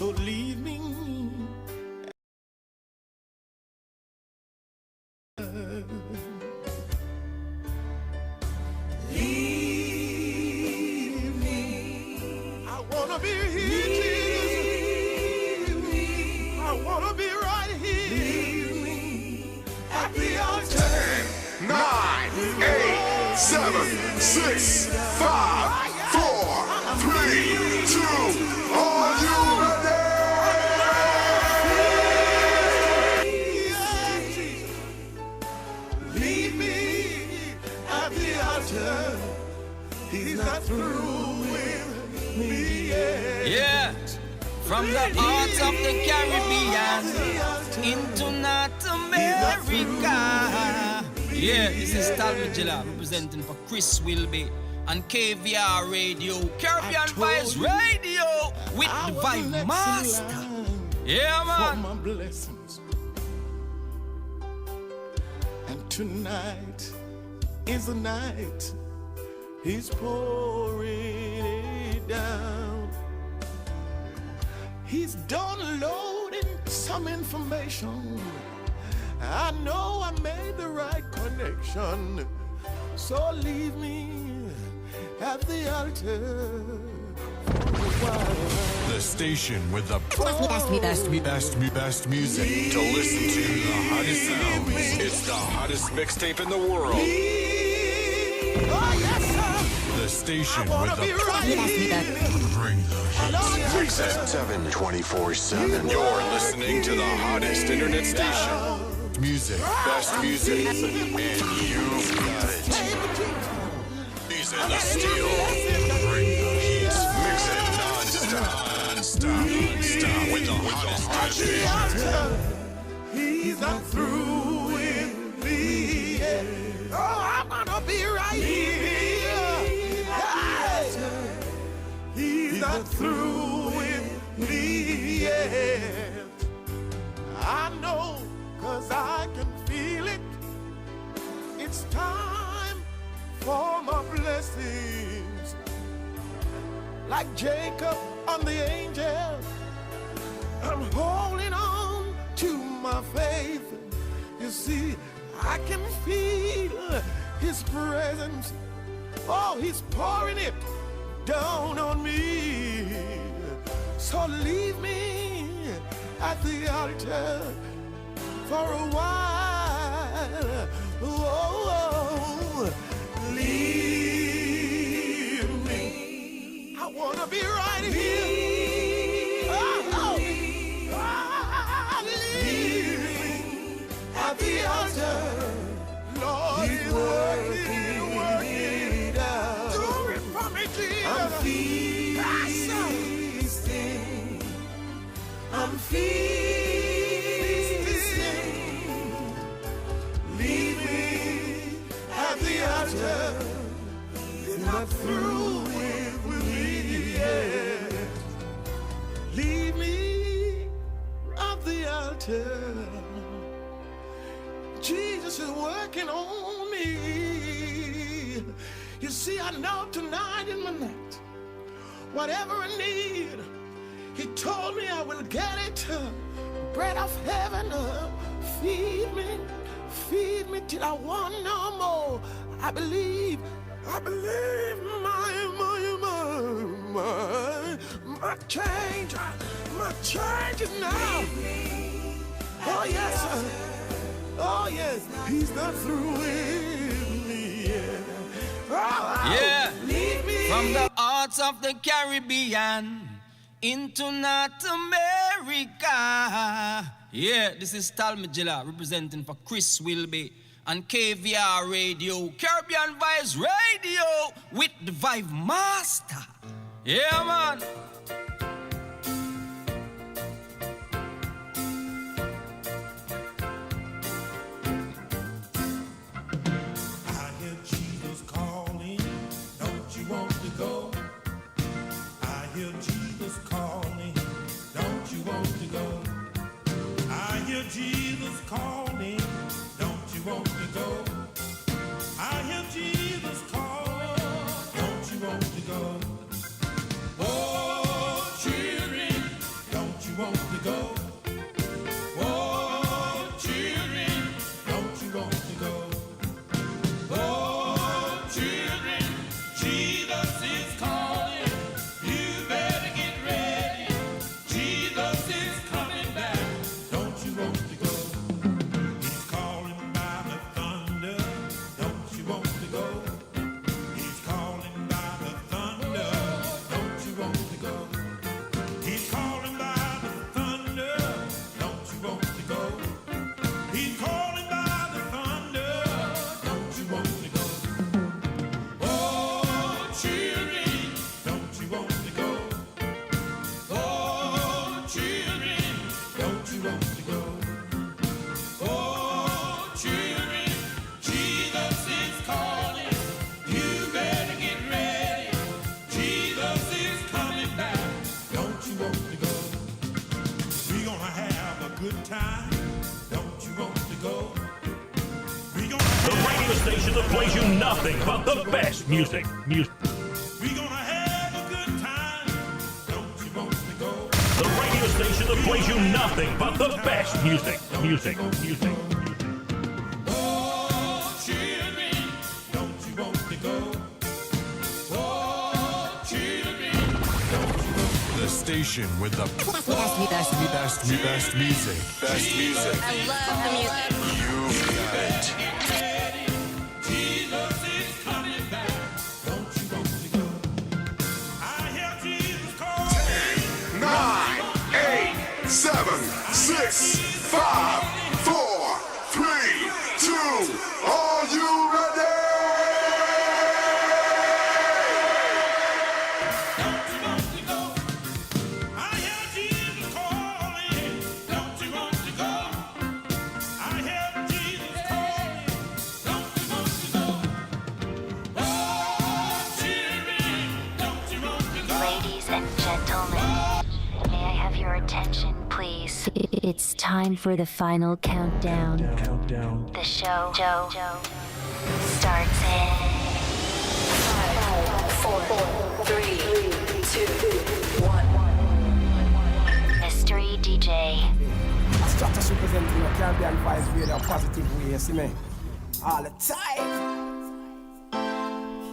So leave me. Leave me. I wanna be here, Jesus. I wanna be right here. Leave me at the altar. 9, 8, 7, 6, 5, 4, 3, 2. Are you ready? Leave me at the altar. He's not through with me yet. Yeah, from the heart of the Caribbean into North America. Yeah, this is Talmagilla representing for Chris Whilby and KVR Radio, Caribbean Vibez Radio with the Vibe Master. Yeah, man. For my blessings. And tonight is the night He's pouring it down. He's downloading some information. I know I made the right connection. So leave me at the altar for a while. The station with the best music to listen to the hottest sounds. It's the hottest mixtape in the world. Oh, yes, sir. The station I with the right bring the hits. Lord, 7 24/7. You're listening to the hottest internet station. Music, best music, and you've got it. He's in the steel. Bring the heat. Mix it non-stop with the hottest station. He's not through with me yet. Oh, I'm gonna be right here. He's not through with me yet. I know, 'cause I can feel it. It's time for my blessings. Like Jacob on the angel, I'm holding on to my faith. You see, I can feel His presence. Oh, He's pouring it down on me. So leave me at the altar for a while. Oh, leave me. I wanna be right here. Leave me at the altar. Lord, He's working it out. Do it for me, Jesus. I'm feasting. I'm feasting. Leave me at the altar. He's not through with me yet. Leave me at the altar. Jesus is working on me. You see, I know tonight in my night, whatever I need, He told me I will get it. Bread of heaven, feed me till I want no more. I believe my change is now. Oh yes, sir. Oh yes, He's not through with me yet. Oh, Yeah, leave me. from the hearts of the Caribbean into North America. Yeah, this is Talmagilla representing for Chris Whilby and KVR Radio, Caribbean Vibez Radio with the Vibe Master. Yeah, man. I hear Jesus calling, don't you want to go? I hear Jesus calling, don't you want to go? I hear Jesus calling, don't you want to go? I hear Jesus calling, don't you want to go? Oh, children, don't plays you nothing but the best music. We gonna have a good time. Don't you want to go? The radio station that plays you nothing but the best music. Oh, children, don't you want to go? Oh, children, don't you want to go? The station with the best music. Best music. I love the music. You've got it. Jesus is coming back. Don't you want to go? I hear Jesus calling. 9, 8, 7, 6, 5, 4, 3, 2. Are you ready? Don't you want to go? I hear Jesus calling. Don't you want to go? I hear Jesus calling. Don't you want to go? Oh, children, don't you want to go? Ladies and gentlemen, may I have your attention, please? It's time for the final countdown. The show starts in 5, 4, 3, 2, 1. Mystery DJ. Stratus representing the Caribbean Vibes radio positive way, you see me? All the time.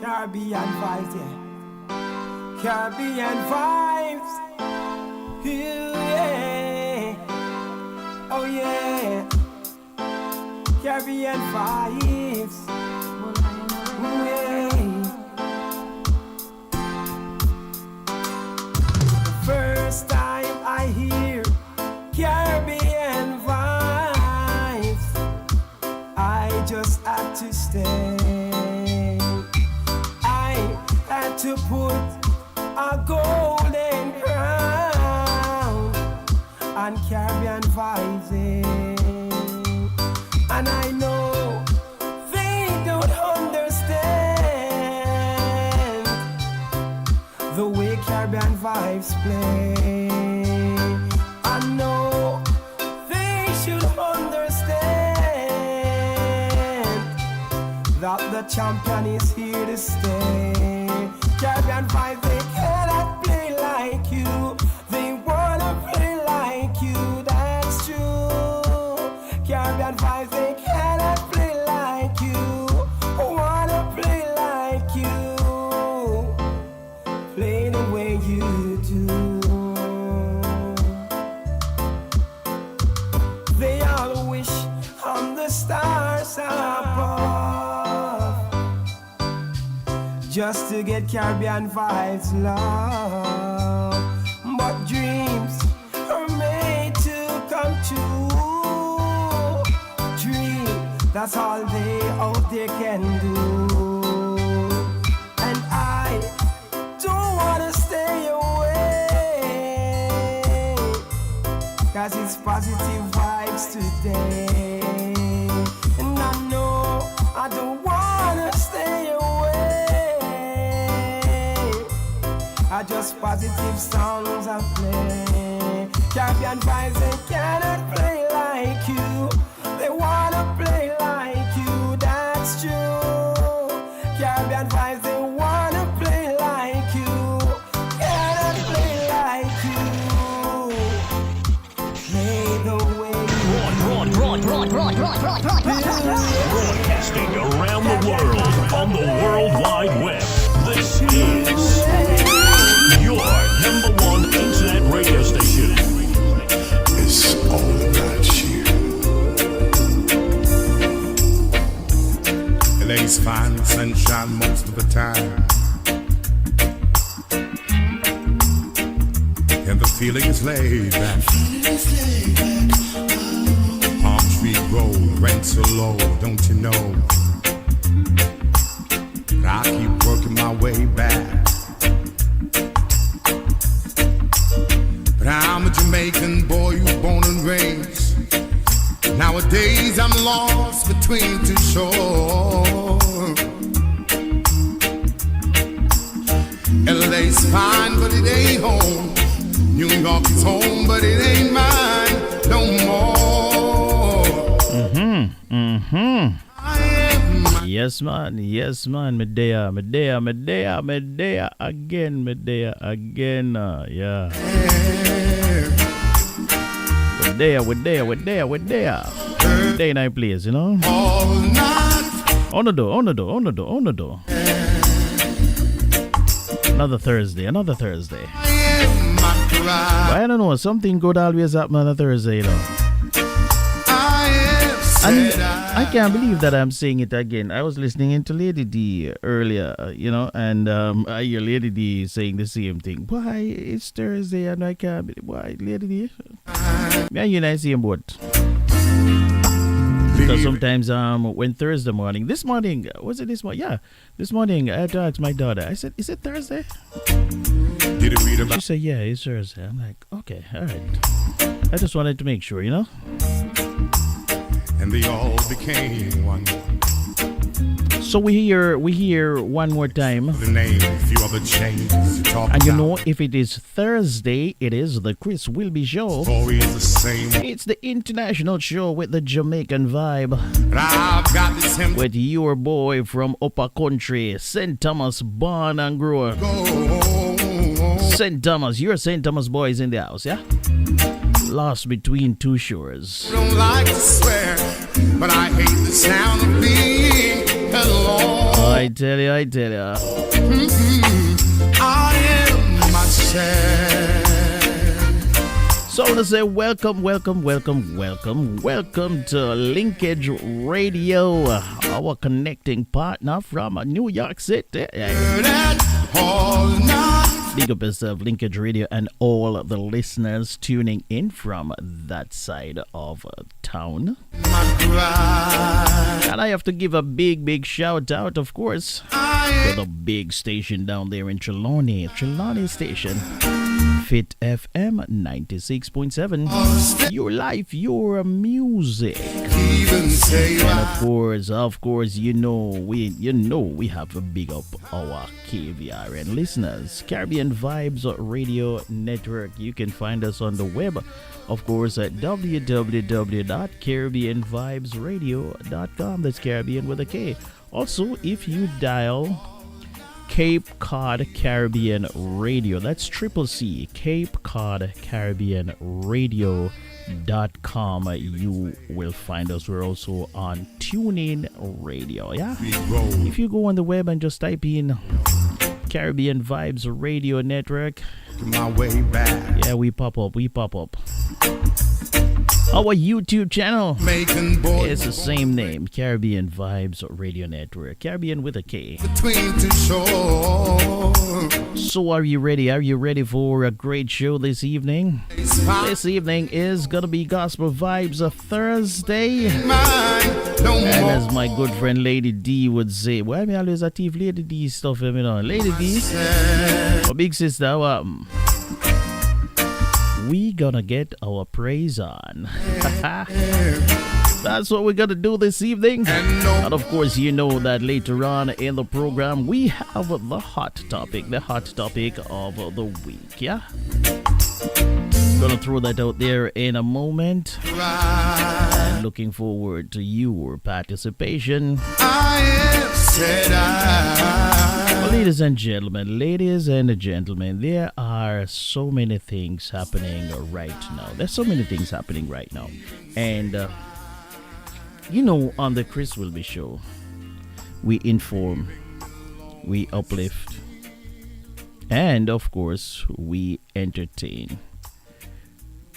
Caribbean Vibes, yeah. Caribbean Vibes. Yeah. Oh yeah. Caribbean Vibes. Yeah. The first time I hear Caribbean Vibes, I just had to stay. I had to put a golden crown on Caribbean Vibes, and I know they don't understand the way Caribbean Vibes play. I know they should understand that the champion is here to stay. Caribbean Vibes, they cannot play like you. They wanna play like you, that's true. Caribbean Vibes, they cannot play like you. Wanna play like you. Play the way you do. They all wish on the stars above, just to get Caribbean Vibes love. But dreams are made to come true. Dream, that's all they out there can do. And I don't wanna stay away, 'cause it's positive vibes today. And I know I don't wanna stay away. I just positive songs I play. Caribbean Vibes, they cannot play like you. They wanna play like you, that's true. Caribbean Vibes, they wanna play like you. Cannot play like you. Play the way Broadcasting around the world on the World Wide Web. This is your number one internet radio station. It's all about you. LA's fine sunshine most of the time, and the feeling is laid back. Palm Tree Road, rent so low, don't you know? But I keep working my way back. But I'm a Jamaican boy who's born and raised. Nowadays I'm lost between two shores. LA's fine, but it ain't home. New York is home, but it ain't mine no more. I am my Yes, man. Yes, man. Medea, Medea, Medea, Medea again, Medea again. Yeah. Medea, Medea, Medea, Medea. Day night place, you know. On the door, on the door, on the door, on the door. Another Thursday, another Thursday. But I don't know, something good always happen on a Thursday, you know. And I can't believe that I'm saying it again. I was listening to Lady D earlier, you know, and I hear Lady D saying the same thing. Why, it's Thursday and I can't believe. Why, Lady D? Me and you and I see him both. Because sometimes when Thursday morning, this morning, was it this morning? Yeah, this morning I had to ask my daughter. I said, is it Thursday? Did you read about? She said, yeah, it's Thursday. I'm like, okay, all right. I just wanted to make sure, you know. And they all became one. So we hear one more time. The name, a few other changes. And you know, if it is Thursday, it is the Chris Whilby Show. Always the same. It's the international show with the Jamaican vibe. But I've got this hymn with your boy from Upper Country, St. Thomas, born and grew up. St. Thomas, your St. Thomas boys in the house, yeah? Lost between two shores. I don't like to swear, but I hate the sound of being alone. I tell you. I am myself. So I want to say welcome to Linkage Radio, our connecting partner from New York City. Big up yourself, Linkage Radio, and all the listeners tuning in from that side of town. And I have to give a big shout out, of course, to the big station down there in Trelawney Station. Fit FM 96.7. Your life, your music. And of course, you know we have to big up our KVRN listeners. Caribbean Vibes Radio Network. You can find us on the web, of course, at www.caribbeanvibesradio.com. That's Caribbean with a K. Also, if you dial Cape Cod Caribbean Radio, that's CCC, Cape Cod Caribbean Radio.com, you will find us. We're also on TuneIn Radio, yeah? If you go on the web and just type in Caribbean Vibes Radio Network, my way back. Yeah, we pop up. Our YouTube channel is the same name, Caribbean Vibes Radio Network. Caribbean with a K. Between two shores. So are you ready? Are you ready for a great show this evening? This evening is going to be Gospel Vibes of Thursday. And as my good friend Lady D would say, why me always a thief Lady D stuff, you know? Lady D, my big sister, we gonna get our praise on. That's what we're gonna do this evening. And of course, you know that later on in the program we have the hot topic of the week, yeah? Gonna throw that out there in a moment. And looking forward to your participation. Well, ladies and gentlemen, there are so many things happening right now. And, you know, on the Chris Whilby Show, we inform, we uplift, and, of course, we entertain.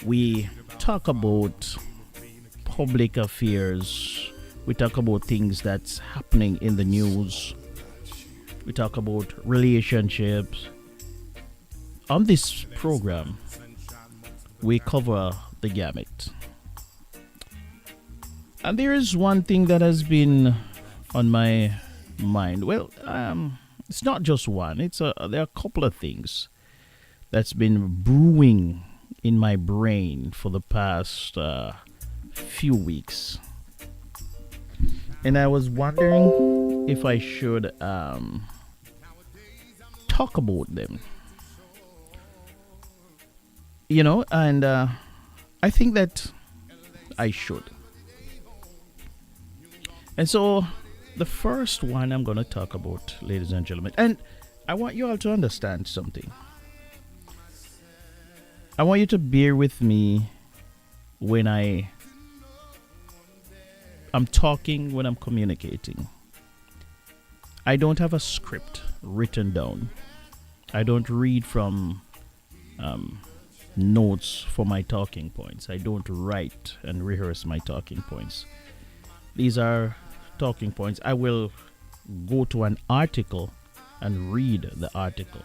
We talk about public affairs. We talk about things that's happening in the news. We talk about relationships. On this program, we cover the gamut. And there is one thing that has been on my mind. Well, it's not just one. There are a couple of things that's been brewing in my brain for the past few weeks. And I was wondering if I should talk about them. You know, and I think that I should. And so the first one I'm going to talk about, ladies and gentlemen, and I want you all to understand something. I want you to bear with me when I'm talking, when I'm communicating. I don't have a script written down. I don't read from notes for my talking points. I don't write and rehearse my talking points. These are talking points. I will go to an article and read the article.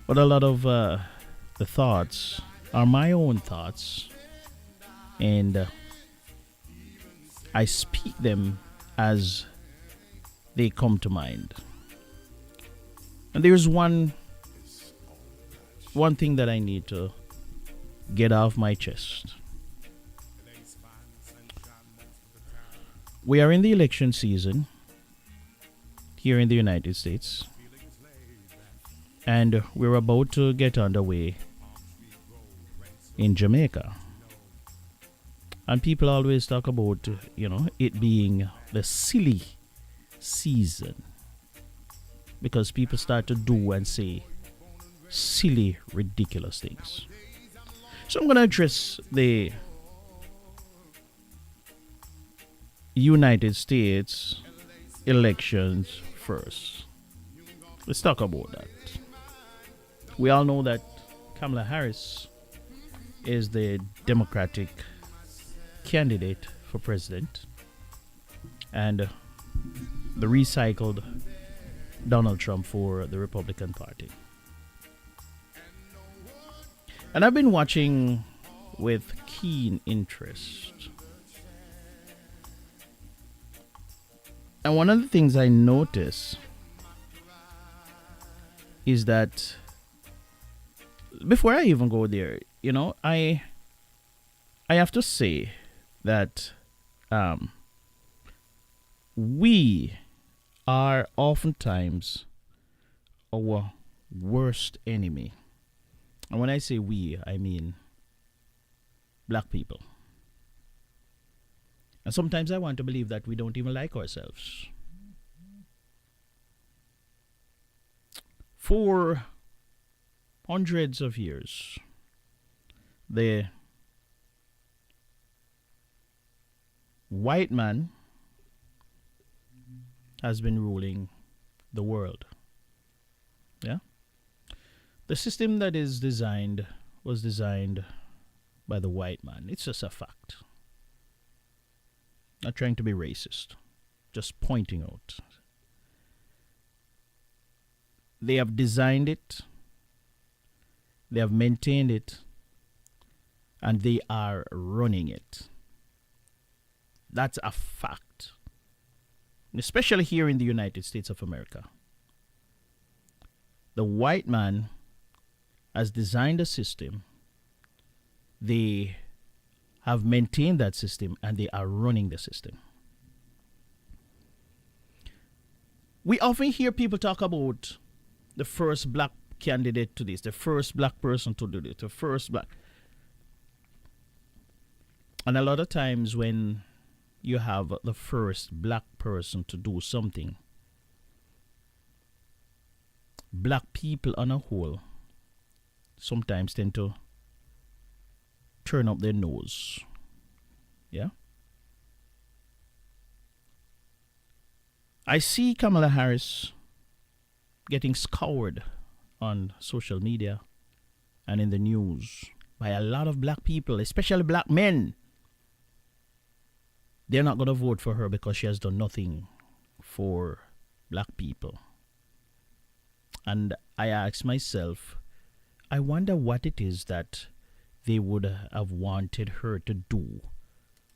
But a lot of the thoughts are my own thoughts, and I speak them as they come to mind. And there's one thing that I need to get off my chest. We are in the election season here in the United States, and we're about to get underway in Jamaica. And people always talk about, it being the silly season, because people start to do and say silly, ridiculous things. So I'm going to address the United States elections first. Let's talk about that. We all know that Kamala Harris is the Democratic candidate for president, and the recycled Donald Trump for the Republican Party. And I've been watching with keen interest. And one of the things I notice is that before I even go there, I have to say that we are oftentimes our worst enemy. And when I say we, I mean black people. And sometimes I want to believe that we don't even like ourselves. For hundreds of years, the white man has been ruling the world. Yeah? The system that is designed was designed by the white man. It's just a fact. Not trying to be racist, just pointing out. They have designed it, they have maintained it, and they are running it. That's a fact. Especially here in the United States of America. The white man has designed a system. They have maintained that system, and they are running the system. We often hear people talk about the first black candidate to this, the first black person to do this, the first black. And a lot of times when you have the first black person to do something, black people on a whole sometimes tend to turn up their nose. Yeah? I see Kamala Harris getting scoured on social media and in the news by a lot of black people, especially black men. They're not going to vote for her because she has done nothing for black people. And I ask myself, I wonder what it is that they would have wanted her to do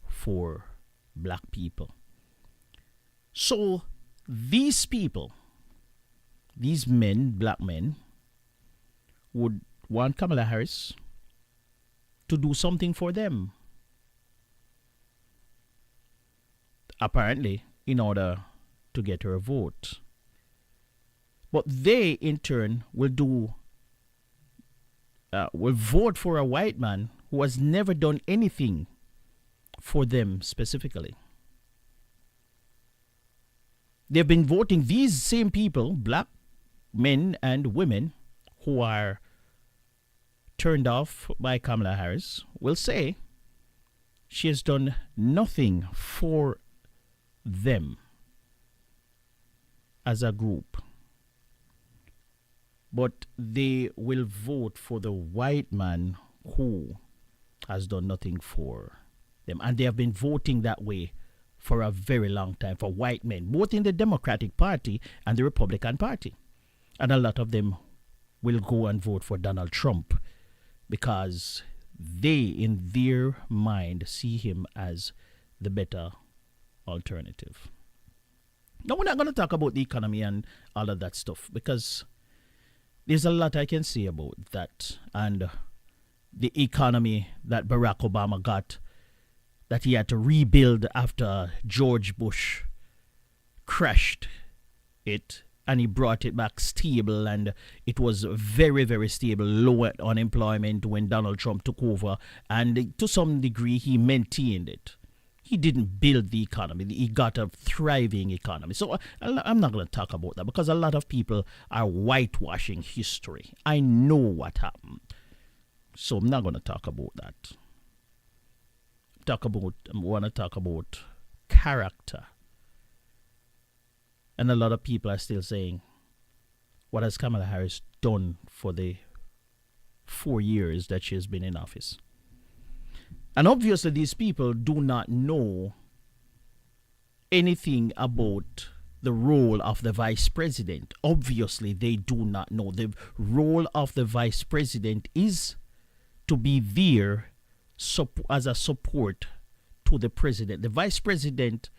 for black people. So these people, these men, black men, would want Kamala Harris to do something for them. Apparently, in order to get her a vote. But they, in turn, will vote for a white man who has never done anything for them specifically. They've been voting, these same people, black men and women who are turned off by Kamala Harris, will say she has done nothing for them as a group. But they will vote for the white man who has done nothing for them. And they have been voting that way for a very long time, for white men, both in the Democratic Party and the Republican Party. And a lot of them will go and vote for Donald Trump because they, in their mind, see him as the better alternative. Now, we're not going to talk about the economy and all of that stuff because there's a lot I can say about that and the economy that Barack Obama got, that he had to rebuild after George Bush crashed it, and he brought it back stable, and it was very, very stable, low unemployment when Donald Trump took over, and to some degree he maintained it. He didn't build the economy. He got a thriving economy. So I'm not going to talk about that because a lot of people are whitewashing history. I know what happened. So I'm not going to talk about that. I want to talk about character. And a lot of people are still saying, what has Kamala Harris done for the 4 years that she has been in office? And obviously these people do not know anything about the role of the vice president. Obviously they do not know. The role of the vice president is to be there as a support to the president. The vice president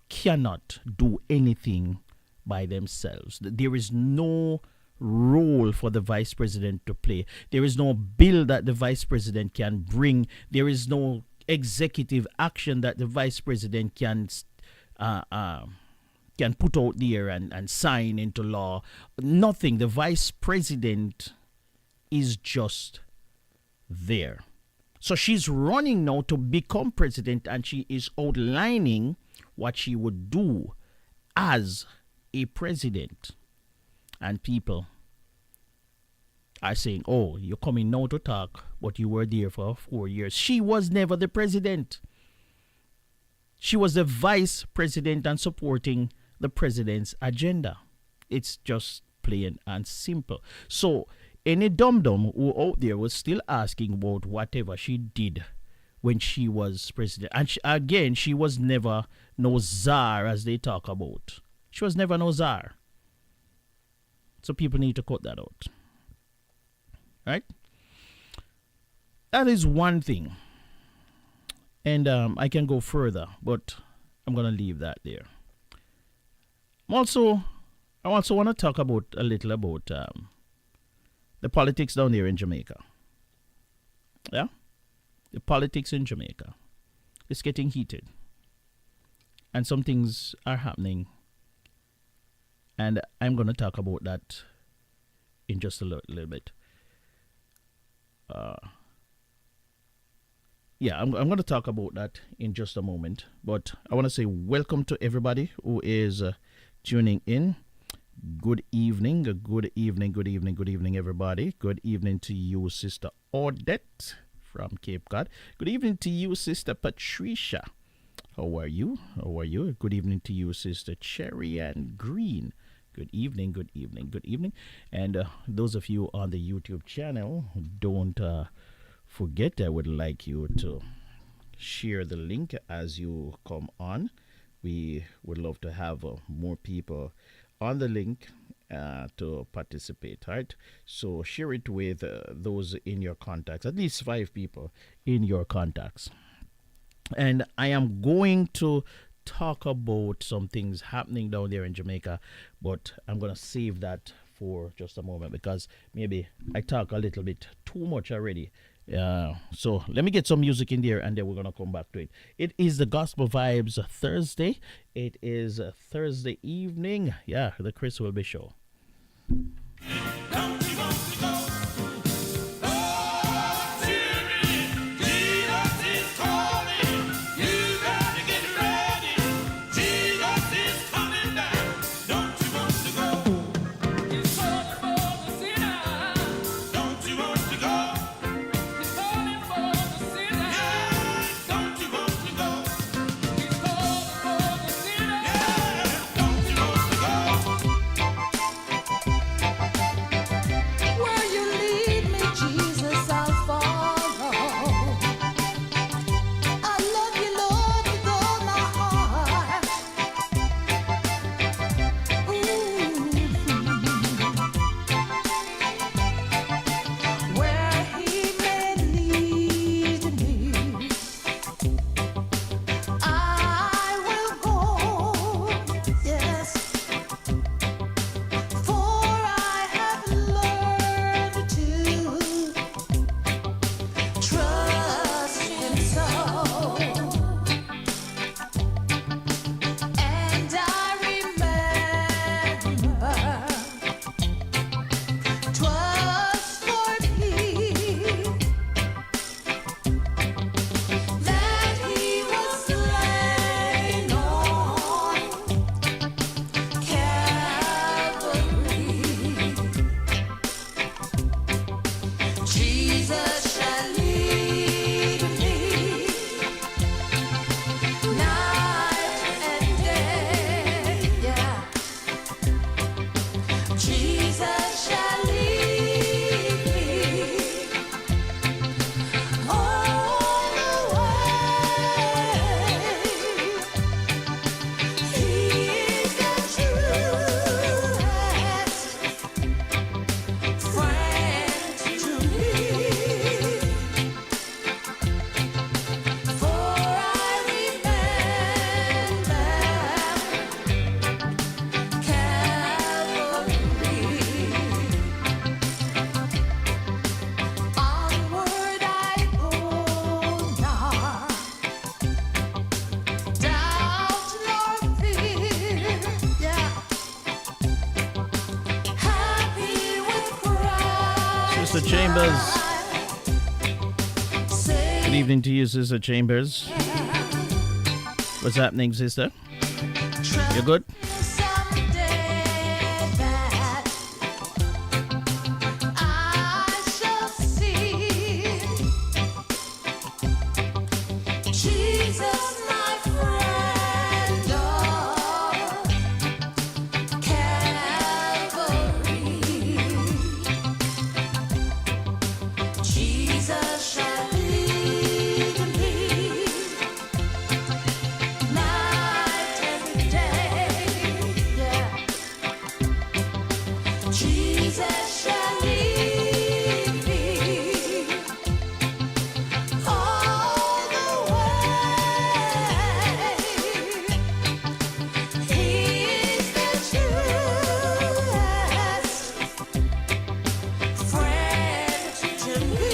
cannot do anything by themselves. There is no role for the vice president to play. There is no bill that the vice president can bring. There is no executive action that the vice president can put out there and sign into law. Nothing. The vice president is just there. So she's running now to become president, and she is outlining what she would do as a president. And people are saying, oh, you're coming now to talk, but you were there for 4 years. She was never the president. She was the vice president and supporting the president's agenda. It's just plain and simple. So any dum-dum who out there was still asking about whatever she did when she was president. And she was never no czar, as they talk about. She was never no czar. So people need to cut that out. Right? That is one thing. And I can go further, but I'm going to leave that there. I also want to talk about a little about the politics down there in Jamaica. Yeah? The politics in Jamaica. It's getting heated. And some things are happening. And I'm going to talk about that in just a little bit. I'm going to talk about that in just a moment. But I want to say welcome to everybody who is tuning in. Good evening, good evening, everybody. Good evening to you, Sister Odette from Cape Cod. Good evening to you, Sister Patricia. How are you? Good evening to you, Sister Cherry and Green. Good evening. And those of you on the YouTube channel, don't forget, I would like you to share the link as you come on. We would love to have more people on the link to participate, right? So share it with those in your contacts, at least 5 people in your contacts. And I am going to talk about some things happening down there in Jamaica, but I'm going to save that for just a moment because maybe I talk a little bit too much already. So let me get some music in there and then we're going to come back to it. It is the Gospel Vibes Thursday. It is a Thursday evening. Yeah, the Chris Whilby Show. Jesus is calling. You gotta get ready. Jesus is calling. Jesus shall lead me night and day. Yeah. Jesus shall lead me all the way. He's the truest friend to me. For I remember Calvary. Onward I go now, doubt nor fear, yeah. Happy with Christ. Sister Chambers. Say Good evening to you, Sister Chambers. What's happening, sister? You good? someday that I shall see Jesus, my friend, on Calvary. Jesus shall lead me night and day. Yeah. Jesus shall lead me all the way. He's the truest friend to me.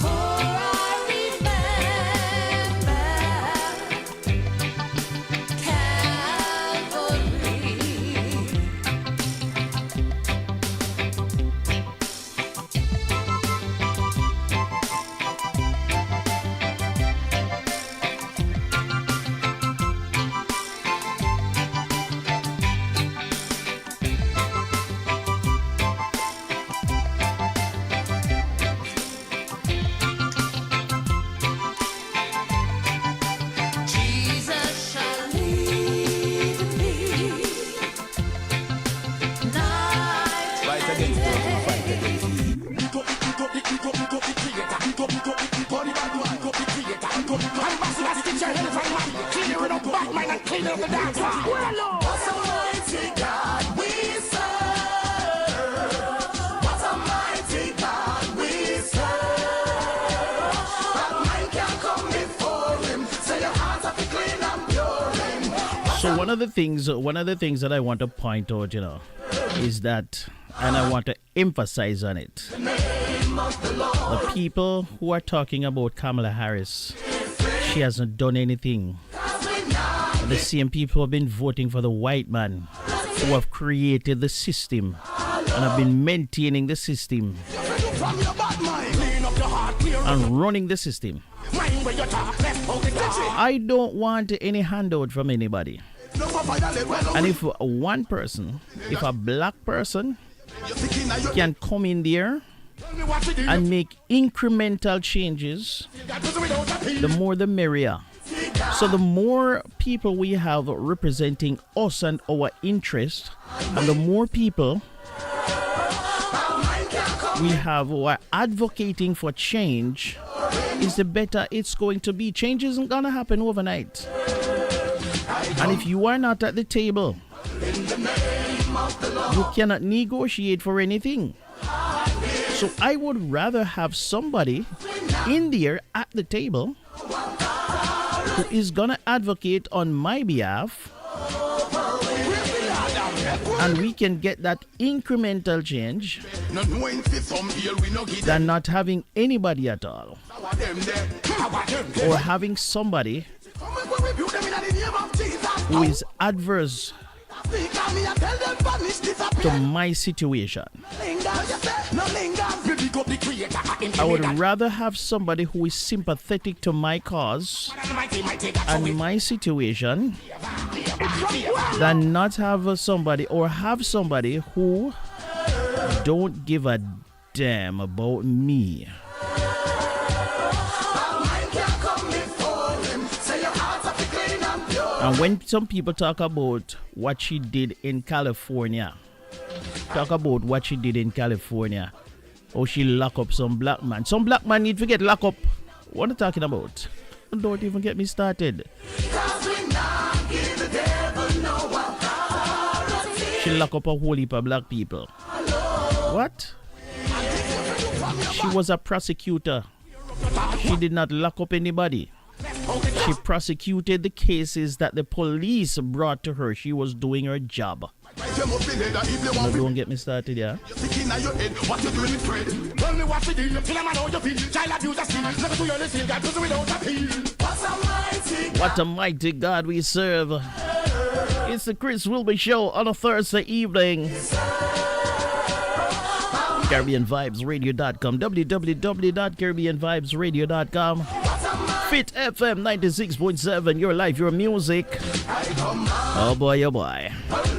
For I remember Jesus shall lead me night and day. What a mighty God we serve. What a mighty God we serve. That man can come before him. Say your heart have to clean and pure. So one of the things that I want to point out, is that, and I want to emphasize on it, the people who are talking about Kamala Harris, she hasn't done anything. The same people who have been voting for the white man, who have created the system and have been maintaining the system and running the system. I don't want any handout from anybody. And if one person, if a black person can come in there and make incremental changes, the more the merrier. So the more people we have representing us and our interest, and the more people we have who are advocating for change, is the better it's going to be. Change isn't going to happen overnight. And if you are not at the table, you cannot negotiate for anything. So I would rather have somebody in there at the table who is going to advocate on my behalf, and we can get that incremental change, than not having anybody at all, or having somebody who is adverse to my situation. I would rather have somebody who is sympathetic to my cause and my situation than not have somebody, or have somebody who don't give a damn about me. And when some people talk about what she did in California, oh, she lock up some black man. Some black man need to get locked up. What are you talking about? Don't even get me started. She lock up a whole heap of black people. What? She was a prosecutor. She did not lock up anybody. She prosecuted the cases that the police brought to her. She was doing her job. No, don't get me started, yeah? What a mighty God we serve. It's the Chris Whilby Show on a Thursday evening. CaribbeanVibesRadio.com, www.CaribbeanVibesRadio.com. Fit FM 96.7, your life, your music. Oh boy, oh boy.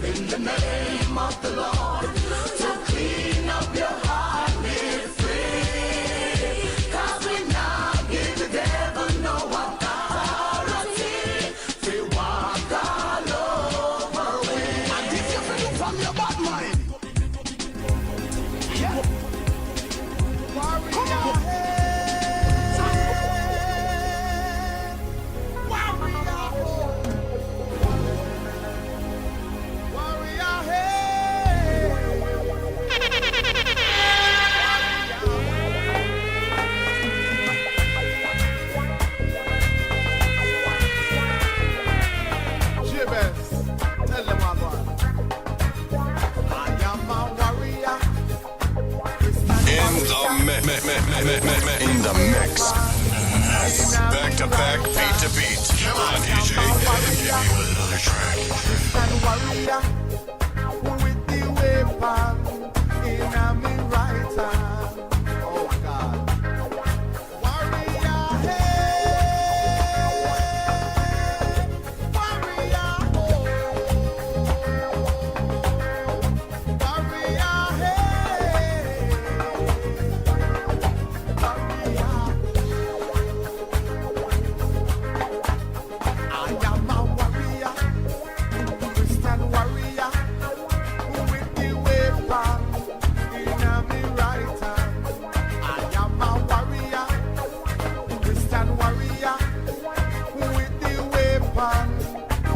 In the name of the Lord, to clean up your heart with free. 'Cause we now give the devil no authority. We walk all over with. And if you feel from your bad mind, yeah. In the mix. Back to back, beat to beat. Come on, DJ. Give me another track. Warrior with the weapon in my right hand. Oh God. Warrior, hey. Warrior, oh. Warrior, hey. I am a warrior, Christian warrior, with the weapon in my right hand. I am a warrior, Christian warrior, with the weapon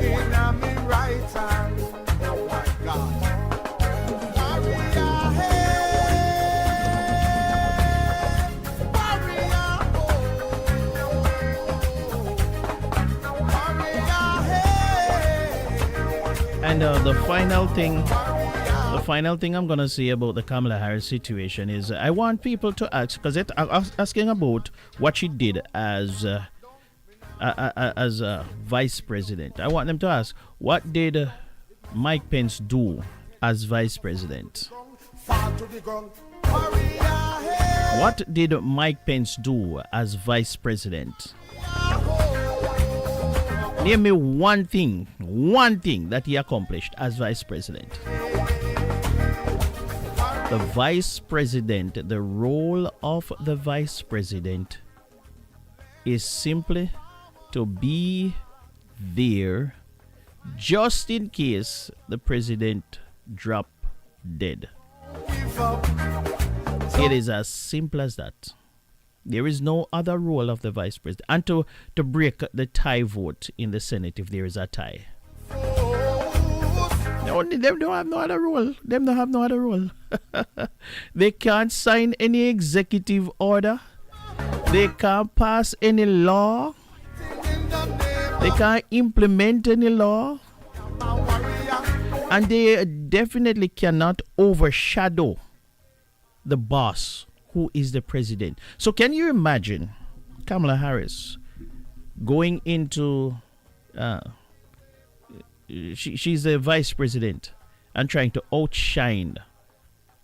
in my right hand. Oh my God. Warrior, hey, warrior, oh. And the final thing I'm gonna say about the Kamala Harris situation is I want people to ask, because I'm asking about what she did as vice president. I want them to ask, what did Mike Pence do as vice president? What did Mike Pence do as vice president? Name me one thing that he accomplished as vice president. The vice president, the role of the vice president is simply to be there just in case the president drop dead. It is as simple as that. There is no other role of the vice president. And to break the tie vote in the Senate if there is a tie. No, them don't have no other role. Them don't have no other role. They can't sign any executive order. They can't pass any law. They can't implement any law. And they definitely cannot overshadow the boss, who is the president. So can you imagine Kamala Harris going into she's a vice president and trying to outshine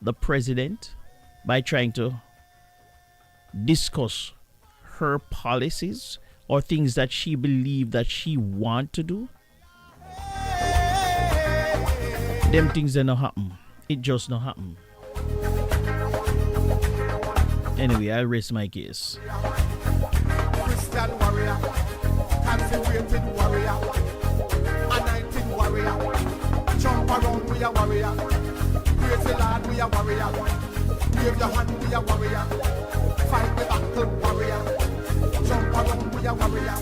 the president by trying to discuss her policies or things that she believes that she want to do? Them things they not happen. It just not happen. Anyway, I'll rest my case. Christian warrior, consecrated warrior, anointed warrior, jump around we a warrior, praise the Lord we a warrior, wave your hand we a warrior, fight the battle warrior, jump around we a warrior,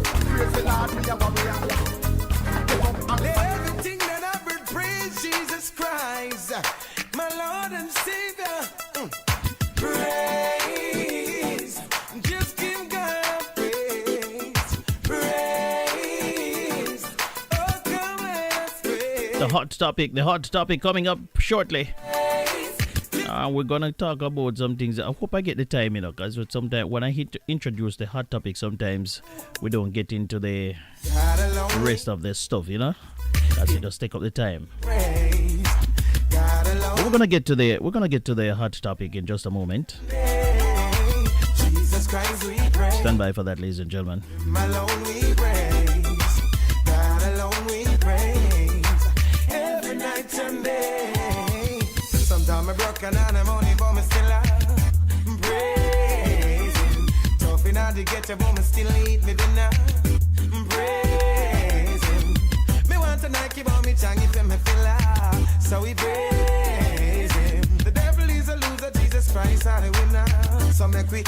praise the Lord we a warrior. Everything that I've heard, praise Jesus Christ, my Lord and Savior. Praise, just give God praise, praise. Oh, come and praise. The hot topic coming up shortly. We're gonna talk about some things. I hope I get the time, because sometimes when I introduce the hot topic, sometimes we don't get into the rest of the stuff, Because it just take up the time. But we're gonna get to the hot topic in just a moment. Jesus Christ we praise. Stand by for that, ladies and gentlemen. Alone we praise. God alone we praise. Every night and day. Sometimes I'm broken and I'm only but me still praise him. Tough enough to get you but me still eat me dinner. Praise him. Me want to Nike but me change it me feel so we praise him. The devil is a loser, Jesus Christ are the winner. So make we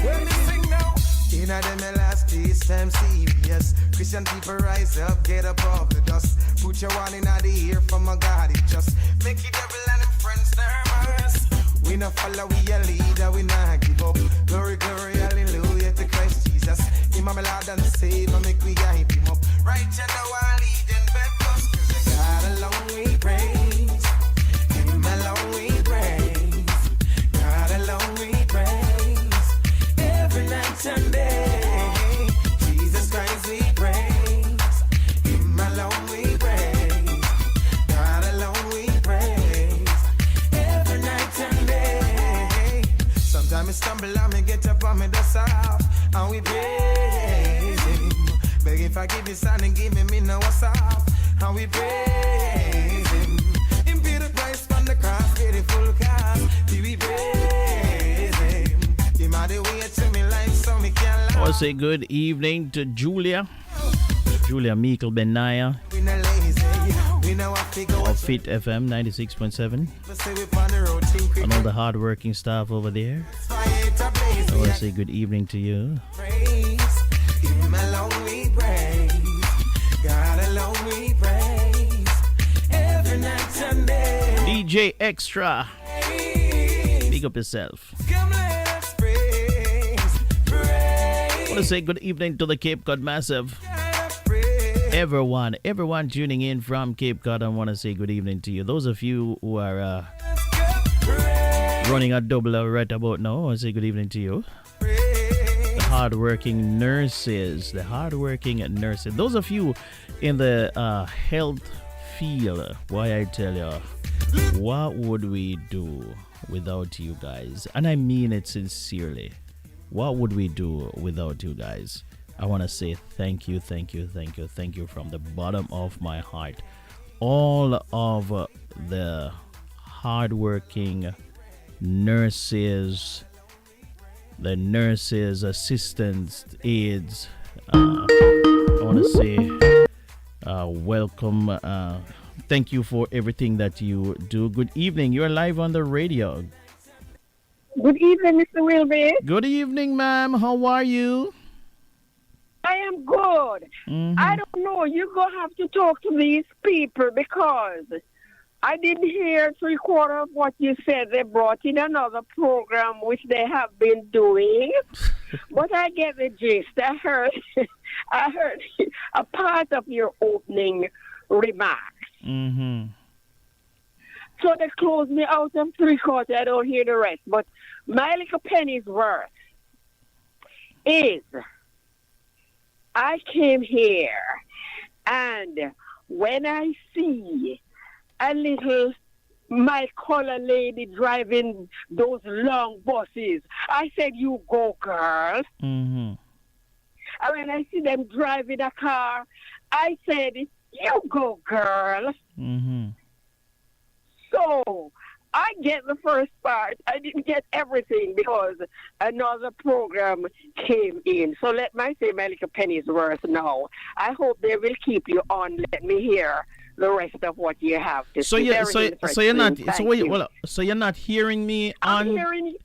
when we sing now. In them last days, time serious. Christian people rise up, get up off the dust. Put your one in the ear from a God, it just make the devil and them friends nervous. We not follow, we a leader, we not give up. Glory, glory, hallelujah to Christ Jesus. Him my Lord and Savior, make we hype him up. Right, you know I lead and back us. Cause God alone we praise. Him alone we praise. God alone we praise. Every night and day. Jesus Christ we praise. Him alone we praise. God alone we praise. Every night and day. Sometimes I stumble and me get up and me dust off. And we praise him. Begging forgiveness and give me no what's up. And we praise him. Him pay the price from the cross, pay the full cost. We praise him. Him had the way to me life so me can laugh. I want to say good evening to Julia Meikle Benaya We no lazy. We know what figure of Fit FM 96.7 and all the hard-working staff over there. I want to say good evening to you. Praise him alone we praise. God alone we praise. Every night and day. DJ Extra, big up yourself. Come let us praise. Praise. I want to say good evening to the Cape Cod Massive. Praise. Everyone tuning in from Cape Cod, I want to say good evening to you. Those of you who are running a double right about now, I want to say good evening to you. The hardworking nurses. Those of you in the health field, why I tell you, what would we do without you guys? And I mean it sincerely. What would we do without you guys? I want to say thank you from the bottom of my heart. All of the hardworking nurses, the nurses, assistants, aides. I want to say welcome. Thank you for everything that you do. Good evening. You're live on the radio. Good evening, Mr. Whilby. Good evening, ma'am. How are you? I am good. I don't know. You're going to have to talk to these people because I didn't hear 3/4 of what you said. They brought in another program which they have been doing. But I get the gist. I heard a part of your opening remarks. So they closed me out of 3/4. I don't hear the rest. But my little penny's worth is I came here and when I see a little my color lady driving those long buses, I said, you go, girl. And when I see them driving a car, I said, you go, girl. So I I get the first part. I didn't get everything because another program came in. So let me say my little penny's worth now. I hope they will keep you on. Let me hear the rest of what you have to So say. you, Very so interesting. you're not. Thank So wait, you. well, so you're not hearing me I'm on. hearing.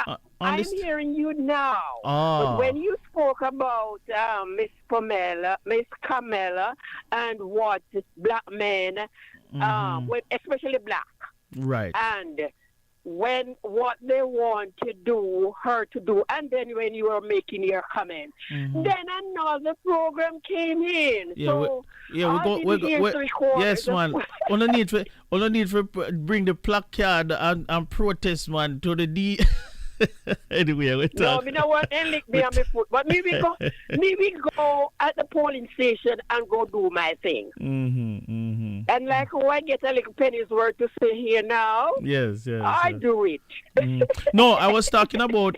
on I'm this. hearing you now. Oh. But when you spoke about Miss Camilla, and what black men, especially black, Right. and what they want to do, her to do, and then when you were making your comment, then another program came in. Yeah, so we I go. didn't hear 3/4. Yes, man. Only need for bring the placard and protest, man, to the D. Anyway, we No, talk. me no want any lick me on my foot. But me we go at the polling station and go do my thing. And like how I get a little penny's worth to say here now, Yes. I do it. No, I was talking about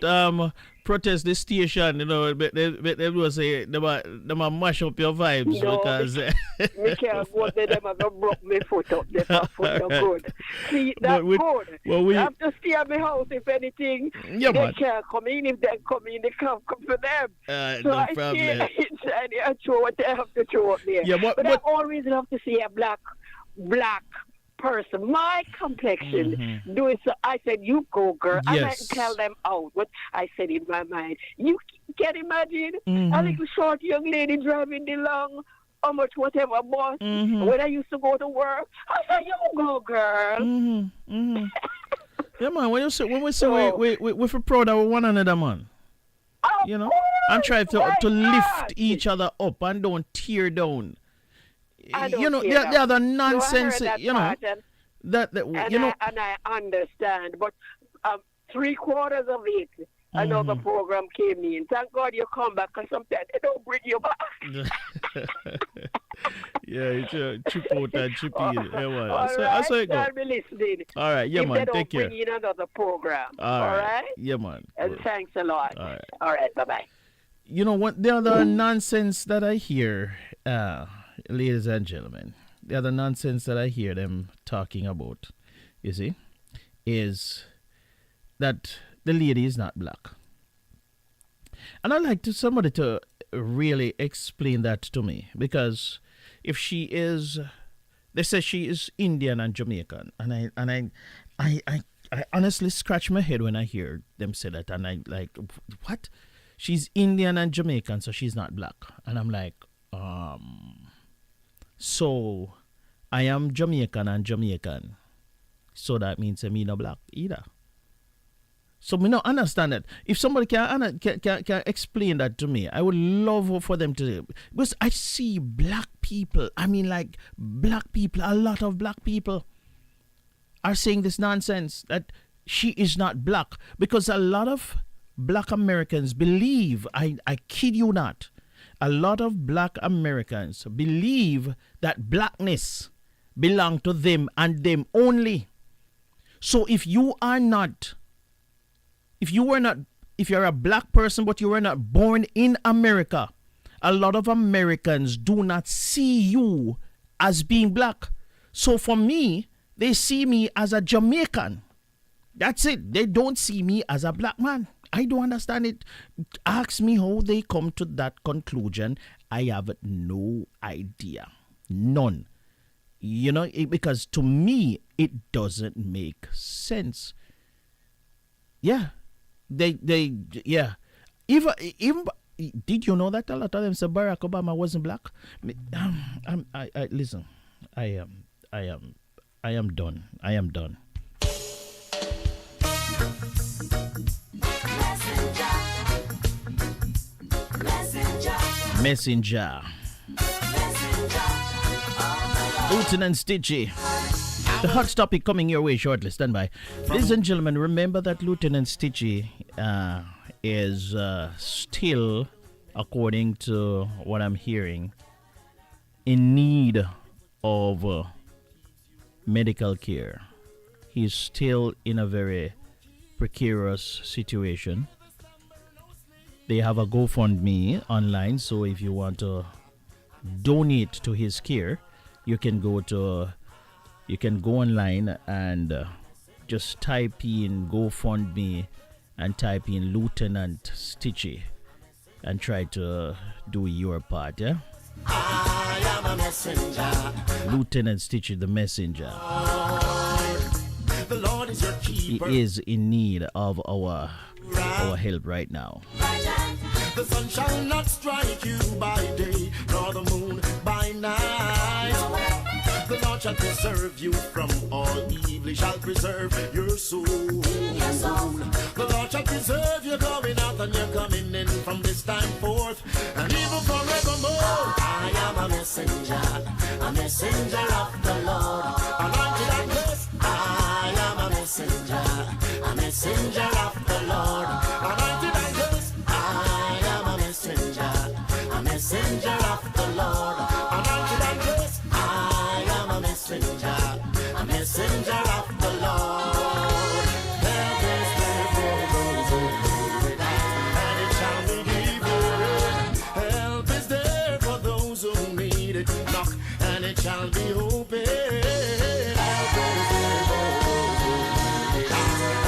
protest the station. You know, they was say they might mash up your vibes No, because. Me can't go there, them and go broke my foot up. They foot no good. See, that's good. well, I have to stay at my house if anything. Yeah, they man. can't come in. If they come in, they can't come for them. So No I problem. stay inside and throw what they have to throw up there. Yeah, but I always love to see a black person, my complexion, do it. So I said, you go, girl. I Yes. didn't tell them out what I said in my mind. You can imagine a little short young lady driving the long, how much whatever bus. When I used to go to work, I said, you go, girl. Yeah, man. When we say we feel proud of one another, man. You know, and try to lift each other up and don't tear down. You know, the other nonsense. You know, that you know. And I understand, but 3/4 of it, another program came in. Thank God you come back, because sometimes they don't bring you back. Yeah, it's chip out and chip in. Yeah, man. All I saw it go. I'll be listening. All right, yeah, if man. they don't Take care. bring in another program. All right. right? Yeah, man. And thanks a lot. All right. Bye-bye. You know what? The other nonsense that I hear, ladies and gentlemen, the other nonsense that I hear them talking about, you see, is that the lady is not black. And I'd like somebody to really explain that to me, because if she is, they say she is Indian and Jamaican, and I honestly scratch my head when I hear them say that, and I like, what? She's Indian and Jamaican, so she's not black. And I'm like, so I am Jamaican and Jamaican, so that means I'm not black either. So me not understand that. If somebody can explain that to me, I would love for them to. Because I see black people. I mean, like black people. A lot of black people are saying this nonsense that she is not black, because a lot of black Americans believe. I kid you not. A lot of black Americans believe that blackness belongs to them and them only. So if you're a black person but you were not born in America, a lot of Americans do not see you as being black. So for me, they see me as a Jamaican. That's it. They don't see me as a black man. I don't understand it. Ask me how they come to that conclusion. I have no idea. None. You know, because to me, it doesn't make sense. Yeah. Yeah. Even did you know that a lot of them said Barack Obama wasn't black? Listen, I am done. I am done. Messenger. Lieutenant Stitchy. The hot topic coming your way shortly. Stand by. Ladies and gentlemen, remember that Lieutenant Stitchy is still, according to what I'm hearing, in need of medical care. He's still in a very precarious situation. They have a GoFundMe online, so if you want to donate to his care, you can go online and just type in GoFundMe and type in Lieutenant Stitchy and try to do your part, yeah? I am a messenger. Lieutenant Stitchy, the messenger. The Lord is your He keeper. is in need of our help right now. The sun shall not strike you by day, nor the moon by night. The Lord shall preserve you from all evil. He shall preserve your soul. The Lord shall preserve you going out and you're coming in from this time forth and even forevermore. I am a messenger of the Lord, anointed and blessed. I am a messenger of the Lord, anointed and blessed. I am a messenger of the Lord, anointed and blessed. I am a messenger of the Lord. Help is there for those who need it, and it shall be given. Help is there for those who need it. Knock, and it shall be open. Help is there for those who need it,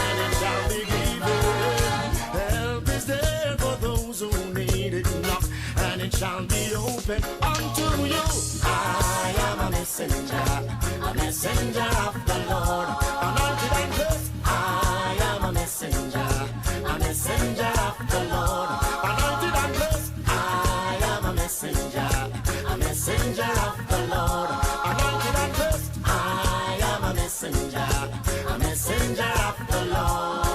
and it shall be given. Help is there for those who need it. Knock, and it shall be open unto you. I am a messenger of the Lord, anointed and blessed. I am a messenger of the Lord, anointed and blessed. I am a messenger of the Lord, anointed and blessed. I am a messenger of the Lord.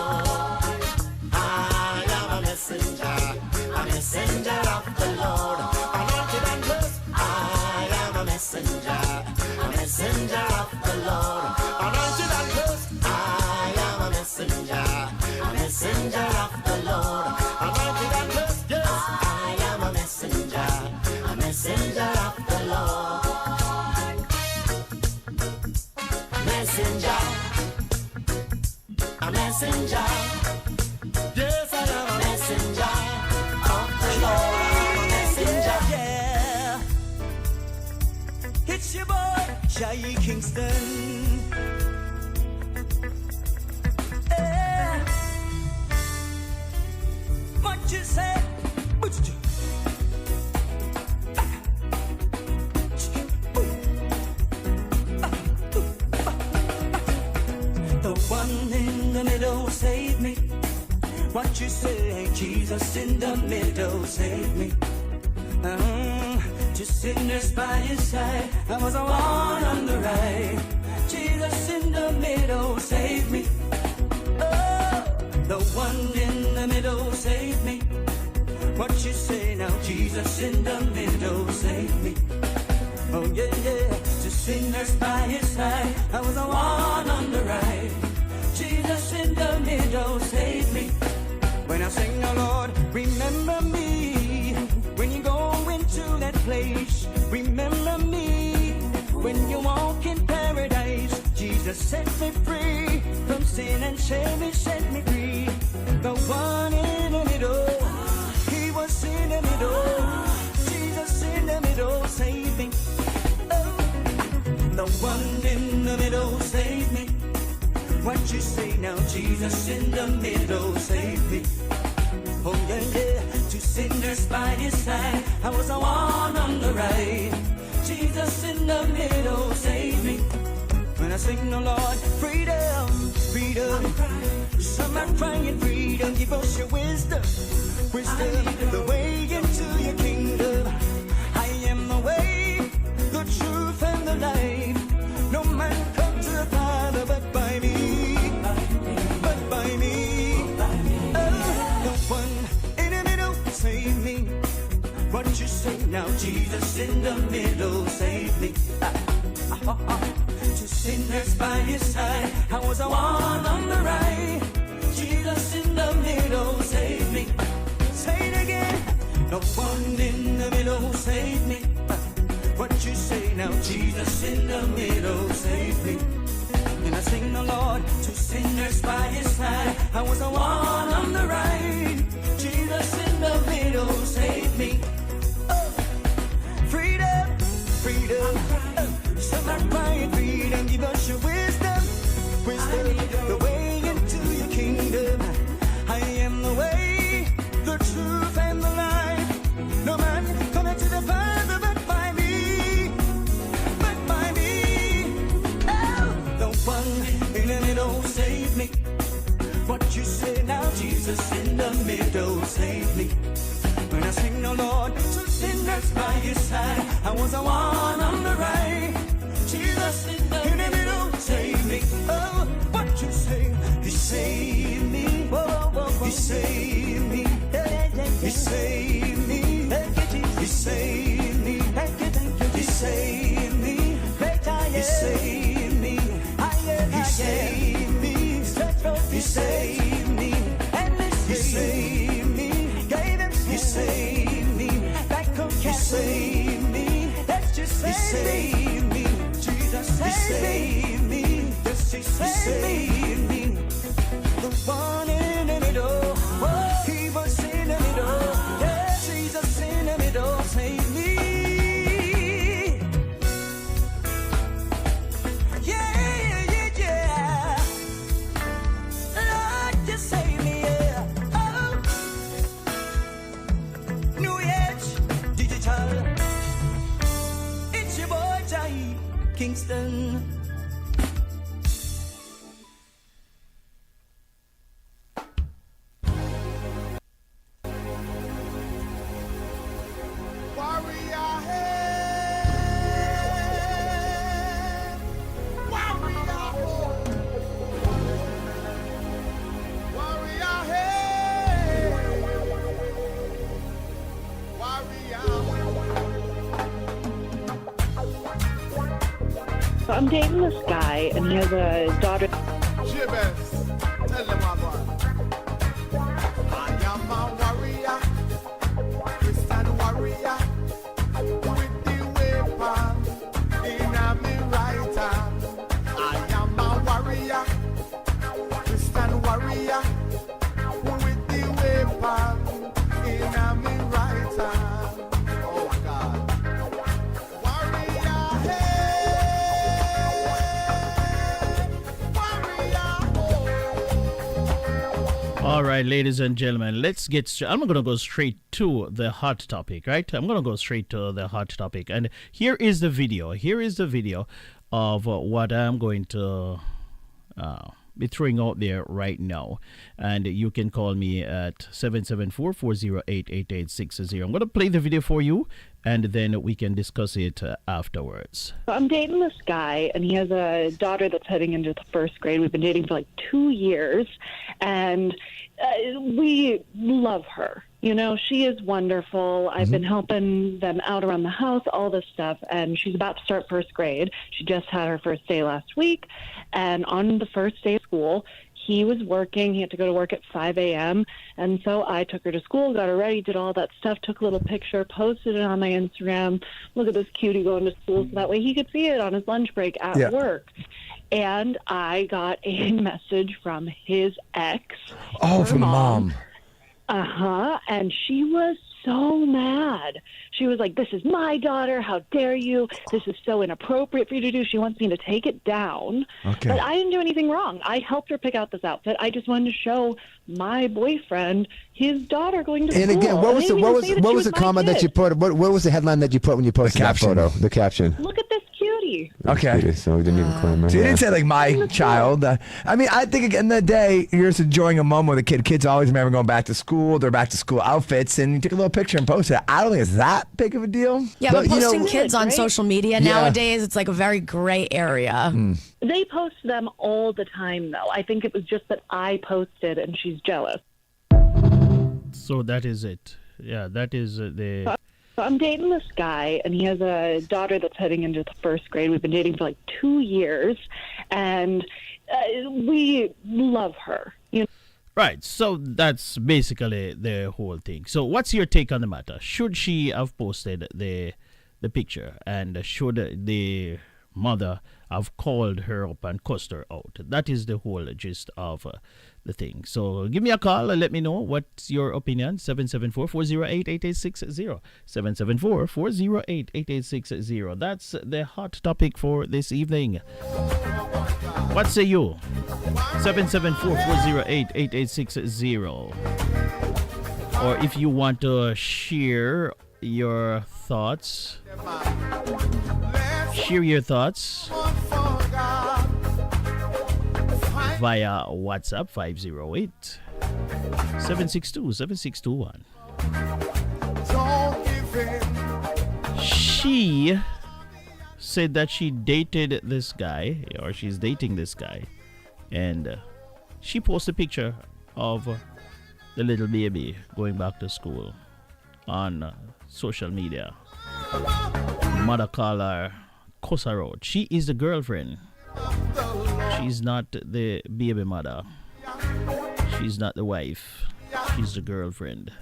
I am a messenger of the Lord, anointed and blessed. I am a messenger of the Lord, anointed and blessed. I am a messenger of the Lord, anointed and blessed. Yes, I am a messenger of the Lord. Messenger, a messenger. Yes, I am a messenger of the Lord. I'm a messenger. Yeah. It's your boy, Jai Kingston. Yeah. What you say? What you do? The one in the middle saved me. What you say? Jesus in the middle saved me. Just sinners by his side, I was the one on the right. Jesus in the middle saved me. Oh, the one in the middle saved me. What you say now? Jesus in the middle saved me. Oh yeah, yeah. Just sinners by his side, I was the one on the right. Jesus in the middle saved me. When I sing, oh Lord, remember me. When you go into that place, remember me. When you walk in paradise, Jesus set me free from sin and shame. He set me free. The one in the middle, he was in the middle. Jesus in the middle saved me. Oh, the one in the middle saved me. What you say now? Jesus in the middle saved me. Oh yeah, yeah. Two sinners by his side, I was the one on the right. Jesus in the middle saved me. When I sing, oh Lord, freedom, freedom. Some are crying freedom. Give us your wisdom, wisdom. The way into your kingdom. I am the way, the truth, and the life. No man come to the Father but by me. But by me. Save me. What you say now? Jesus in the middle, save me. Two sinners by his side, I was the one on the right. Jesus in the middle, save me. Say it again. The one in the middle, save me. What you say now? Jesus in the middle, save me. And I sing the Lord, two sinners by his side, I was the one on the right. Jesus in the middle, save me. Oh, freedom, freedom. Some are crying freedom. Give us your wisdom, wisdom. The in the middle, save me. What you say now, Jesus in the middle, save me. When I sing, oh Lord, to sinners by his side, I was the one on the right. Jesus in the middle, save me. Oh, what you say, he saved me. He saved me. He saved me. He saved me. He saved me. He saved me. He saved me. He saved me. He saved me. He saved me. He saved me. He saved me. Jesus saved me. Yes, he saved me. The one in the middle. He was in the middle. Yes, Jesus in the middle. Save me. Kingston. Warrior head, warrior home, warrior head, warrior. So I'm dating this guy, and he has a daughter. Vibez, tell them about. I am a warrior, Christian warrior, with the weapon in my right hand. I am a warrior, Christian warrior, with the weapon in my right hand. Oh God. Warrior head, warrior home. All right, ladies and gentlemen, let's get I'm going to go straight to the hot topic, right? I'm going to go straight to the hot topic. And here is the video. Here is the video of what I'm going to be throwing out there right now. And you can call me at 774-408-8860. I'm going to play the video for you, and then we can discuss it afterwards. So I'm dating this guy, and he has a daughter that's heading into the first grade. We've been dating for like 2 years, and we love her. You know, she is wonderful. I've been helping them out around the house, all this stuff, and she's about to start first grade. She just had her first day last week, and on the first day of school, he was working. He had to go to work at 5 a.m., and so I took her to school, got her ready, did all that stuff, took a little picture, posted it on my Instagram. Look at this cutie going to school, so that way he could see it on his lunch break at work. And I got a message from his ex. Oh, from the mom. And she was so mad. She was like, "This is my daughter. How dare you? This is so inappropriate for you to do." She wants me to take it down. Okay. But I didn't do anything wrong. I helped her pick out this outfit. I just wanted to show my boyfriend his daughter going to school. And again, what was the comment that you put? What was the headline that you put when you posted that photo? The caption. Look at this cutie. Okay. So we didn't even claim her. So you didn't say like my child. I mean, I think at the end of the day, you're just enjoying a moment with a kid. Kids always remember going back to school, their back to school outfits, and you take a little picture and post it. I don't think it's that big of a deal. Yeah, but posting kids on social media nowadays, it's like a very gray area. They post them all the time, though. I think it was just that I posted and she's jealous. So that is it. Yeah, that is the... So I'm dating this guy, and he has a daughter that's heading into the first grade. We've been dating for like 2 years, and we love her. You know? Right, so that's basically the whole thing. So what's your take on the matter? Should she have posted the picture, and should the mother have called her up and cussed her out? That is the whole gist of the thing. So give me a call and let me know what's your opinion. 774-408-8860. 774-408-8860. That's the hot topic for this evening. What say you? 774-408-8860. Or if you want to share your thoughts, via WhatsApp 508 762 7621. Don't give in. She said that she dated this guy, or she's dating this guy, and she posted a picture of the little baby going back to school on social media. Mother called her Kosa Road. She is the girlfriend. She's not the baby mother. She's not the wife. She's the girlfriend.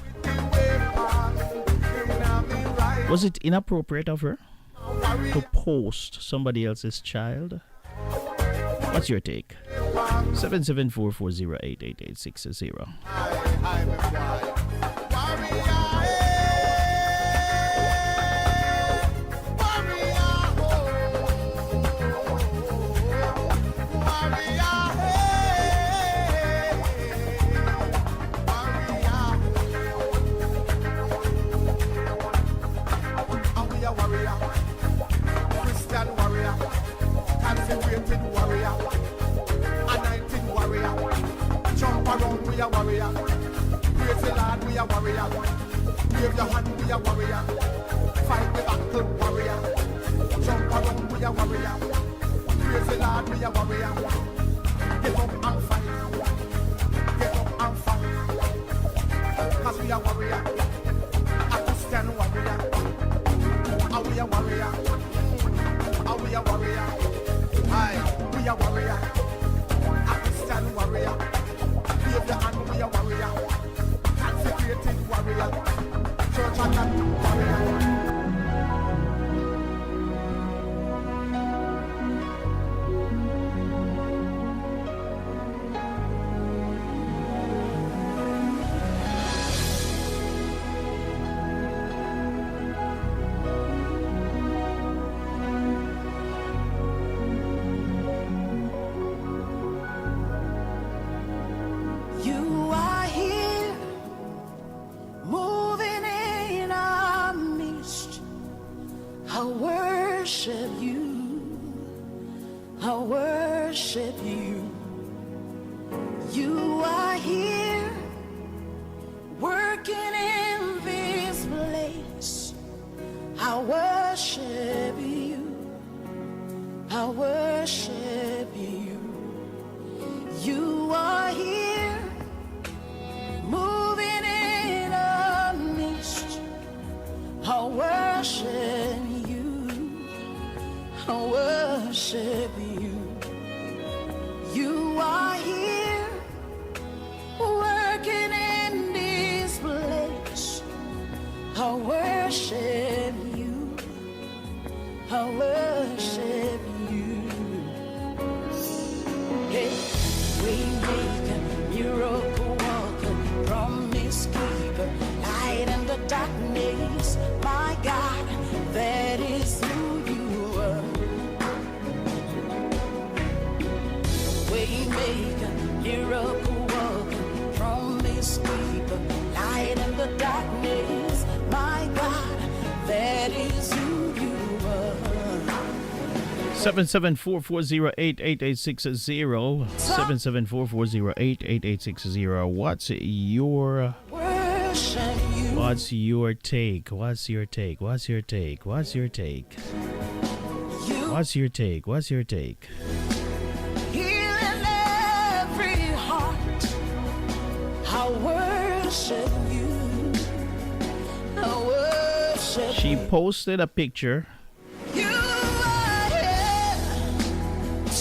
Was it inappropriate of her to post somebody else's child? What's your take? 774-408-8860. We a warrior. Praise the Lord, we a warrior. Wave your hand, we a warrior. Fight the battle, warrior. Jump around, we a warrior. Praise the Lord, we a warrior. Get up and fight. Get up and fight. Cause we a warrior. A Christian warrior. Are we a warrior? Are we a warrior? Aye, we a warrior. A Christian warrior. Wave your hand, we a warrior. Consecrated warrior. Church and warrior. Light in the darkness, my God, that is who you are. 774-408-8860. 774-408-8860. What's your take? What's your take? What's your take? What's your take? What's your take? What's your take? Healing every heart, I worship you. I worship She posted a picture. you.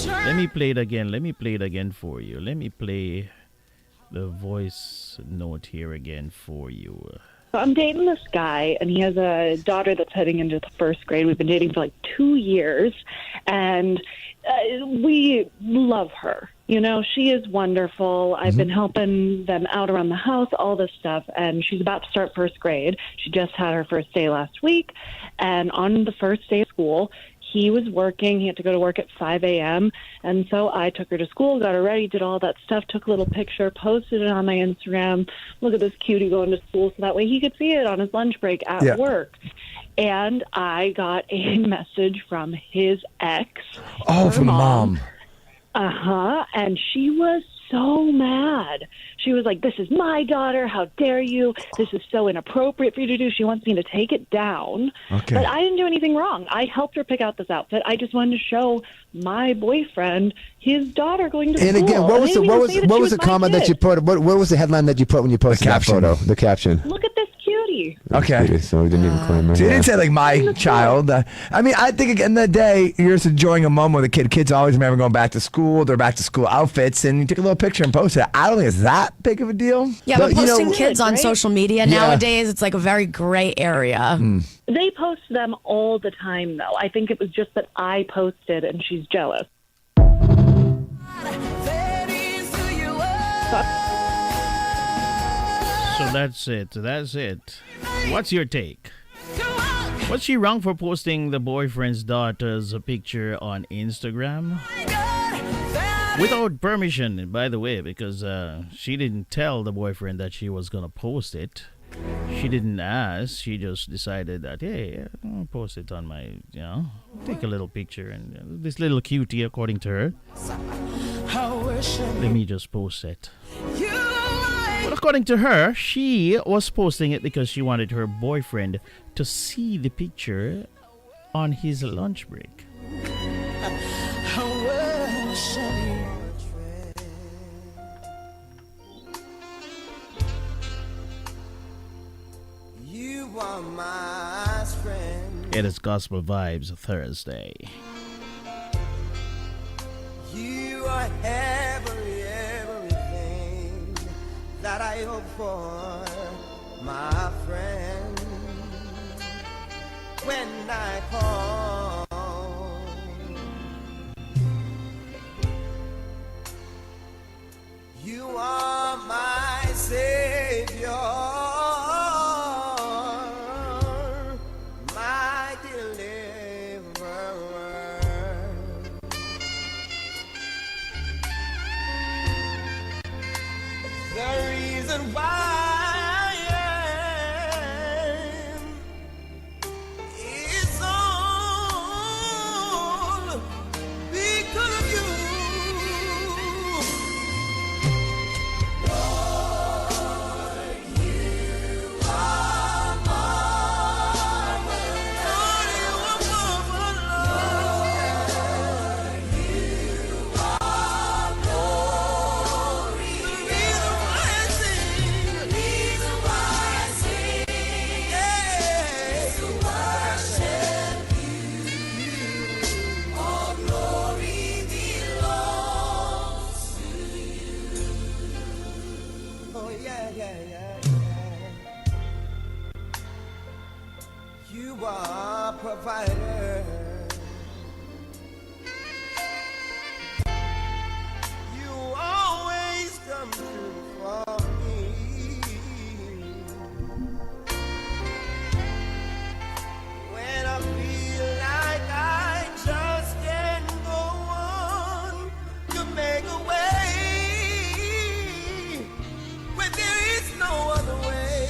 Let me play it again. Let me play it again for you. Let me play the voice note here again for you. So I'm dating this guy, and he has a daughter that's heading into the first grade. We've been dating for like 2 years, and we love her. You know, she is wonderful. I've been helping them out around the house, all this stuff, and she's about to start first grade. She just had her first day last week, and on the first day of school, he was working. He had to go to work at 5 a.m., and so I took her to school, got her ready, did all that stuff, took a little picture, posted it on my Instagram. Look at this cutie going to school, so that way he could see it on his lunch break at work. And I got a message from his ex. Oh, from the mom. And she was so mad. She was like, "This is my daughter. How dare you? This is so inappropriate for you to do." She wants me to take it down. Okay. But I didn't do anything wrong. I helped her pick out this outfit. I just wanted to show my boyfriend his daughter going to school. And again, what was the my comment that kid. you put? What was the headline that you put when you posted that caption. photo? The caption. Look at this cutie. Okay. So we didn't even claim her. So you Yeah. didn't say like my child. I mean, I think at the end of the day, you're just enjoying a moment with a kid. Kids always remember going back to school, their back to school outfits, and you take a little picture and post it. I don't think it's that big of a deal. Yeah, but posting kids on social media Yeah. nowadays, it's like a very gray area. They post them all the time, though. I think it was just that I posted and she's jealous. So that's it. That's it. What's your take? Was she wrong for posting the boyfriend's daughter's picture on Instagram? Without permission, by the way, because she didn't tell the boyfriend that she was going to post it. She didn't ask. She just decided that, hey, I'll post it on my, take a little picture. And this little cutie, according to her, let me just post it. Well, according to her, she was posting it because she wanted her boyfriend to see the picture on his lunch break. You are my friend. It is Gospel Vibes Thursday. You are everything that I hope for, my friend. When I call, you are my savior, my deliverer. The reason why I am is all because of you. Lord, you are marvelous. Lord, you are marvelous. Lord, you are glory. The reason why I sing, the reason why I sing, is to worship you. All glory belongs to you. Oh yeah, yeah, yeah, yeah. You are provider. You always come through for me. When I feel like I just can't go on, you make a way when there is no other way.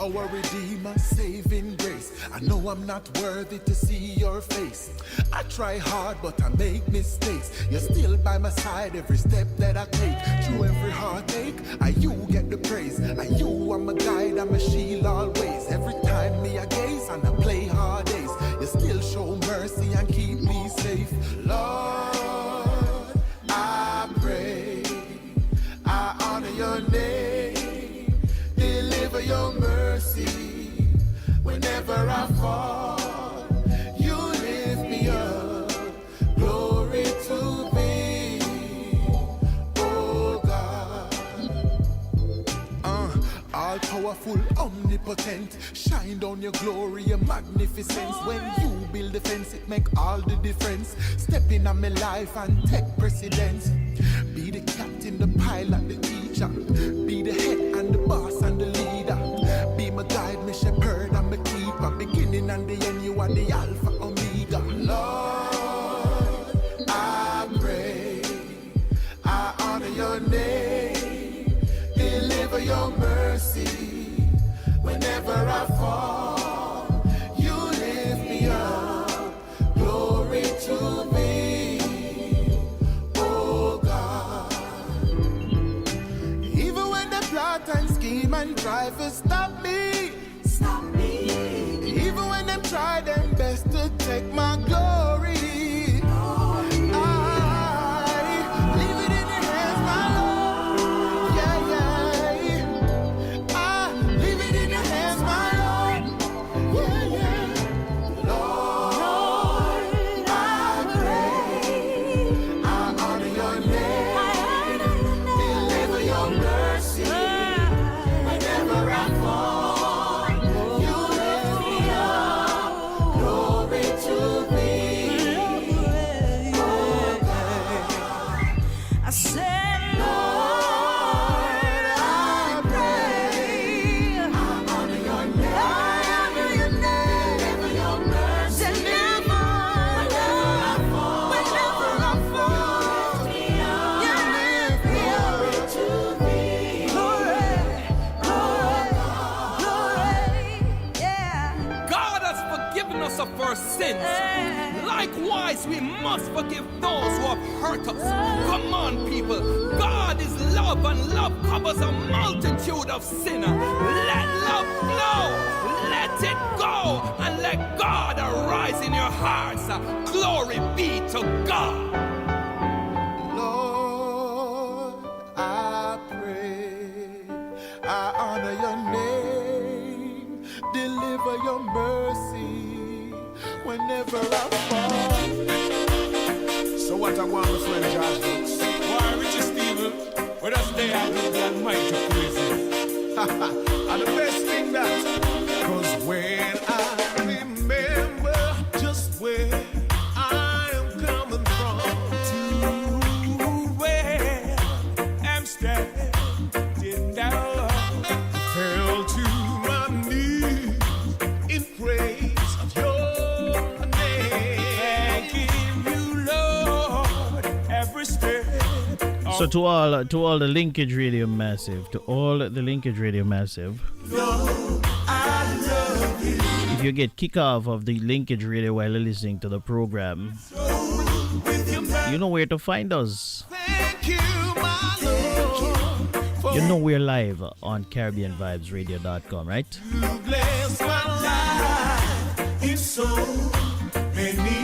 our Redeemer, saving grace. I know I'm not worthy to see your face. I try hard, but I make mistakes. You're still by my side every step that I take. Through every heartache, you get the praise. You are my guide, I'm a shield always. Every time me I gaze and I play hard days, you still show mercy and keep me safe. Lord, I pray, I honor your name, deliver your mercy. Whenever I fall, you lift me up. Glory to thee, oh God. All powerful, omnipotent, shine down your glory, your magnificence. When you build a fence, it make all the difference. Step in on my life and take precedence. Be the captain, the pilot, the teacher. Be the head and the boss and the leader. Be my guide, my shepherd and my keeper. Beginning and the end, you are the Alpha Omega. Lord, I pray, I honor your name, deliver your mercy. Whenever I fall, you lift me up. Glory to thee, oh God. Even when they plot and scheme and try to stop me, even when them try them best to take my glory, I leave it in your hands, my Lord. Yeah. I leave it in your hands, my Lord. Yeah. Lord, I pray, I honor your name, deliver your mercy. Whenever I fall, you lift me up. Glory to thee, oh God. I said, Lord, I pray, I honor your name, deliver your mercy. Whenever I fall, you lift me up. Glory to thee, God has forgiven us of our sins. Likewise, we must forgive those who have hurt us. Come on, people. God is love, and love covers a multitude of sinners. Let love flow. Let it go. And let God arise in your hearts. Glory be to God. Lord, I pray, I honor your name, deliver your mercy whenever I fall. So what I want, my friend Josh Brooks? Why, Richie Steven, with us there, I do the almighty praises. And the best thing that, cause when I remember just where I am coming from to where I'm standing now, fell to my knees in praise of your name. Thanking you, Lord, every step. So to all the Linkage Radio Massive, if you get kick off of the Linkage Radio while listening to the program, you know where to find us. You know we're live on CaribbeanVibesRadio.com, right?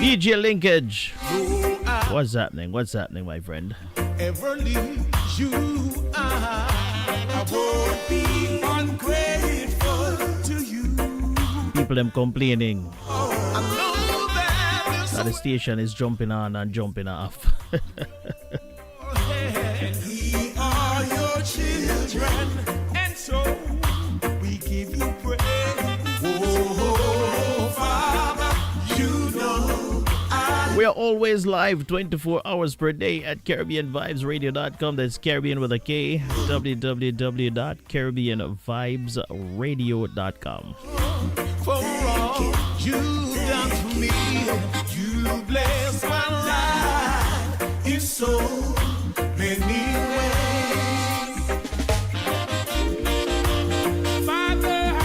DJ Linkage, what's happening? What's happening, my friend? Ever leave you, I won't be ungrateful to you. People them complaining I know that the station is jumping on and jumping off. and we are your children, and so we give you praise. Oh, Father, you know We are always live 24 hours per day at CaribbeanVibesRadio.com. That's Caribbean with a K. www.caribbeanvibesradio.com. for all you've done for me. You bless my life in so many ways. Father, I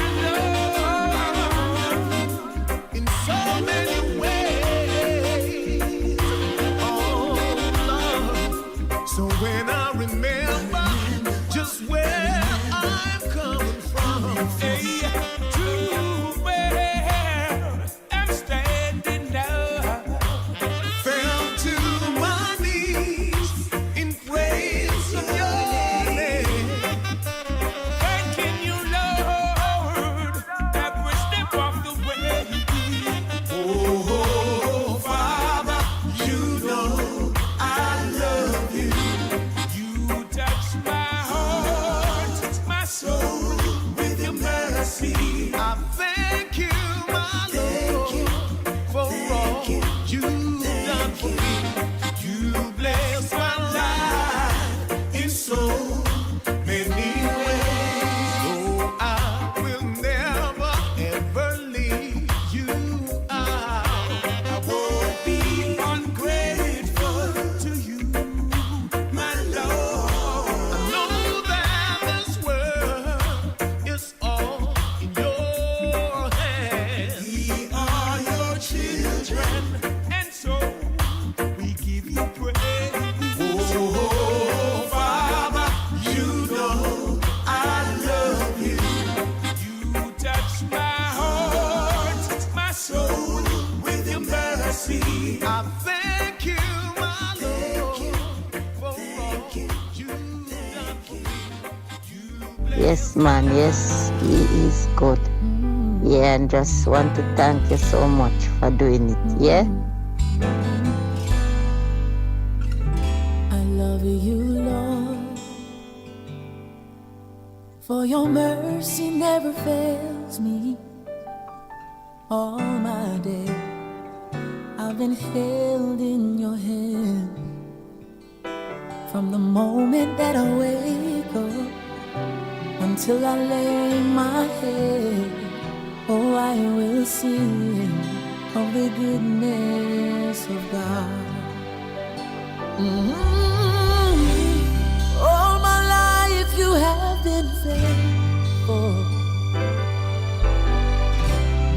Yes, man, yes, he is good. Yeah, and just want to thank you so much for doing it, yeah? I love you, Lord, for your mercy never fails me. All my day I've been held in your hand. From the moment that I wake up until I lay my head, oh, I will sing of the goodness of God. All my life you have been faithful,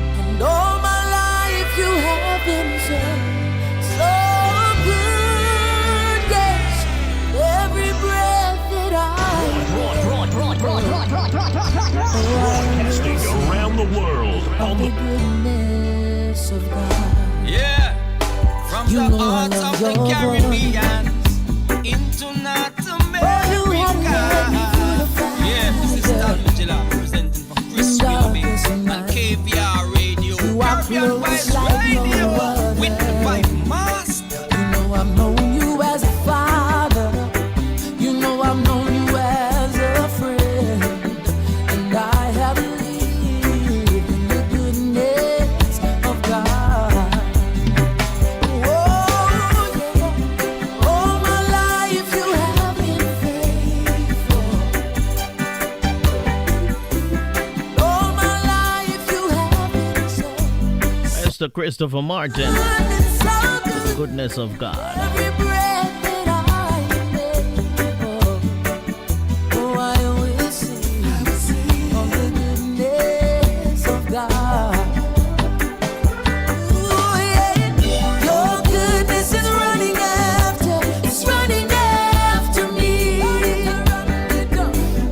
and all my life you have been so, so good. Yes, every breath that Broadcasting around the world on the goodness of God. Yeah, from You the know I hearts love of the your Caribbean into North America. Yeah, this is Stan Angela representing for Chris Whilby on KVR Radio, Caribbean West Radio, with the Vibe Master. You know I've known you as a father. You know I've known you as a friend. And I have lived in the goodness of God. Oh, yeah. All my life you have been faithful. All my life you have been so Mr. Christopher Martin, the goodness of God. every breath that I make. Oh, I will sing of the goodness of God. Ooh, yeah. Your goodness is running after, it's running after me.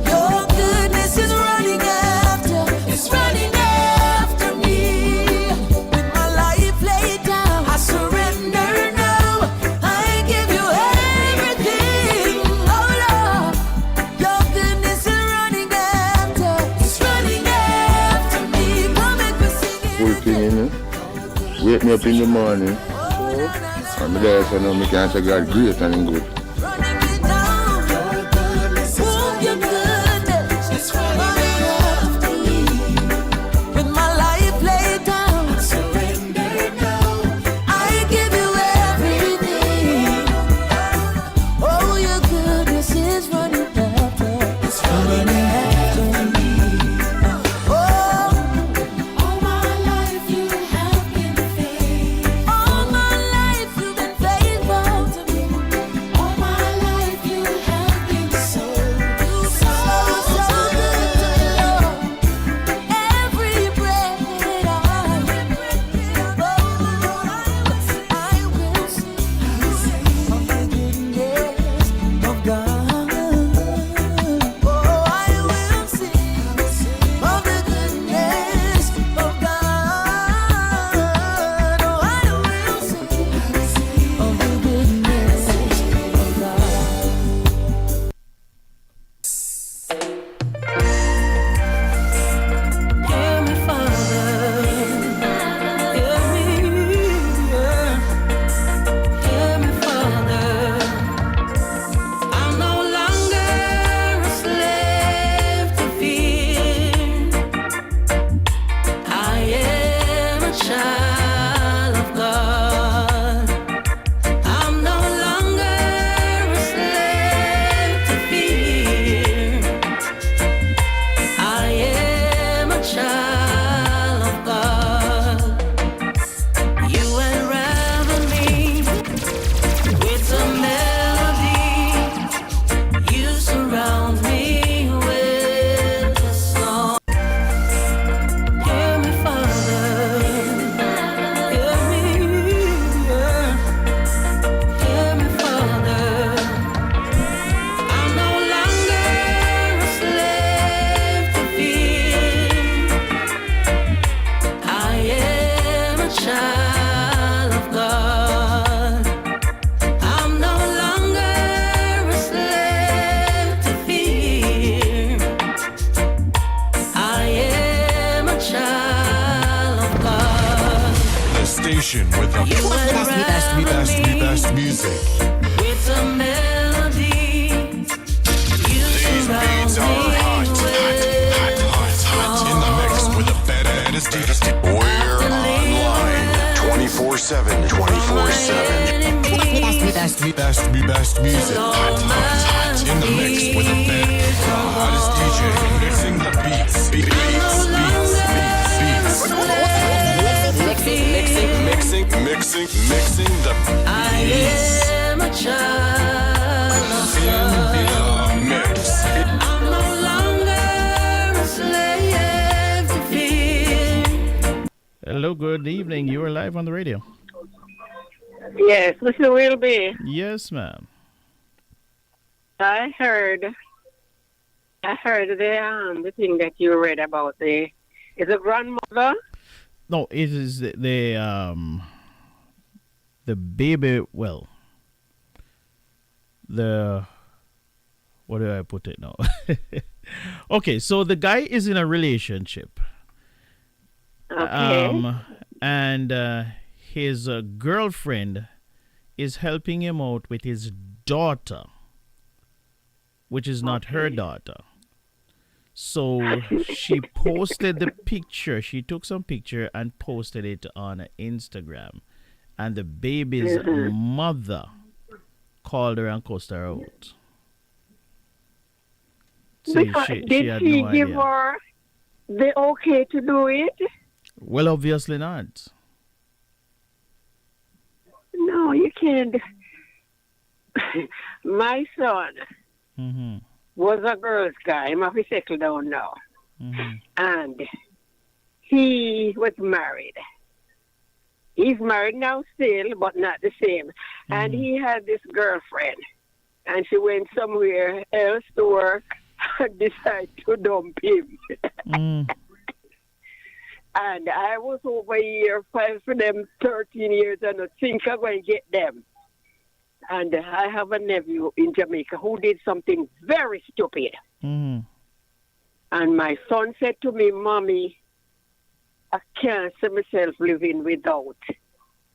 Your goodness is running after, it's running after me. With my life laid down, I surrender now. I give you everything, oh Lord. Your goodness is running after, it's running after me. Come make me sing it. Full thing, you know. Wake me up in the morning. And me there, so now me can say God great and good. Ooh, your goodness is running after me. With my life laid down, I surrender now. I give you everything. Oh, your goodness is running after, it's running after me. Oh, all my life you have been faithful. All my life you've been faithful to me. All station with the best music. With a melody. These beats are hot. In the mix with the baddest DJs. We're online 24/7. 24/7. Best music. Hot. In the mix with the hottest DJ. Mixing the beats. Mixing the beats. I am a child of mix. I'm no longer a slave to fear. Hello, good evening. You are live on the radio. Yes, Mr. Whilby. Yes, ma'am. I heard the thing that you read about is a grandmother. No, it is the baby. Well, what do I put it now? Okay, so the guy is in a relationship. Okay. And his girlfriend is helping him out with his daughter, which is not her daughter. So she posted the picture. She took some picture and posted it on Instagram. And the baby's mother called her and cussed her out. Did she give her the okay to do it? Well, obviously not. No, you can't. My son was a girl's guy. I'm going to settle down now. And he was married. He's married now still, but not the same. And he had this girlfriend. And she went somewhere else to work and decided to dump him. And I was over here for them 13 years and I think I'm going to get them. And I have a nephew in Jamaica who did something very stupid. And my son said to me, Mommy, I can't see myself living without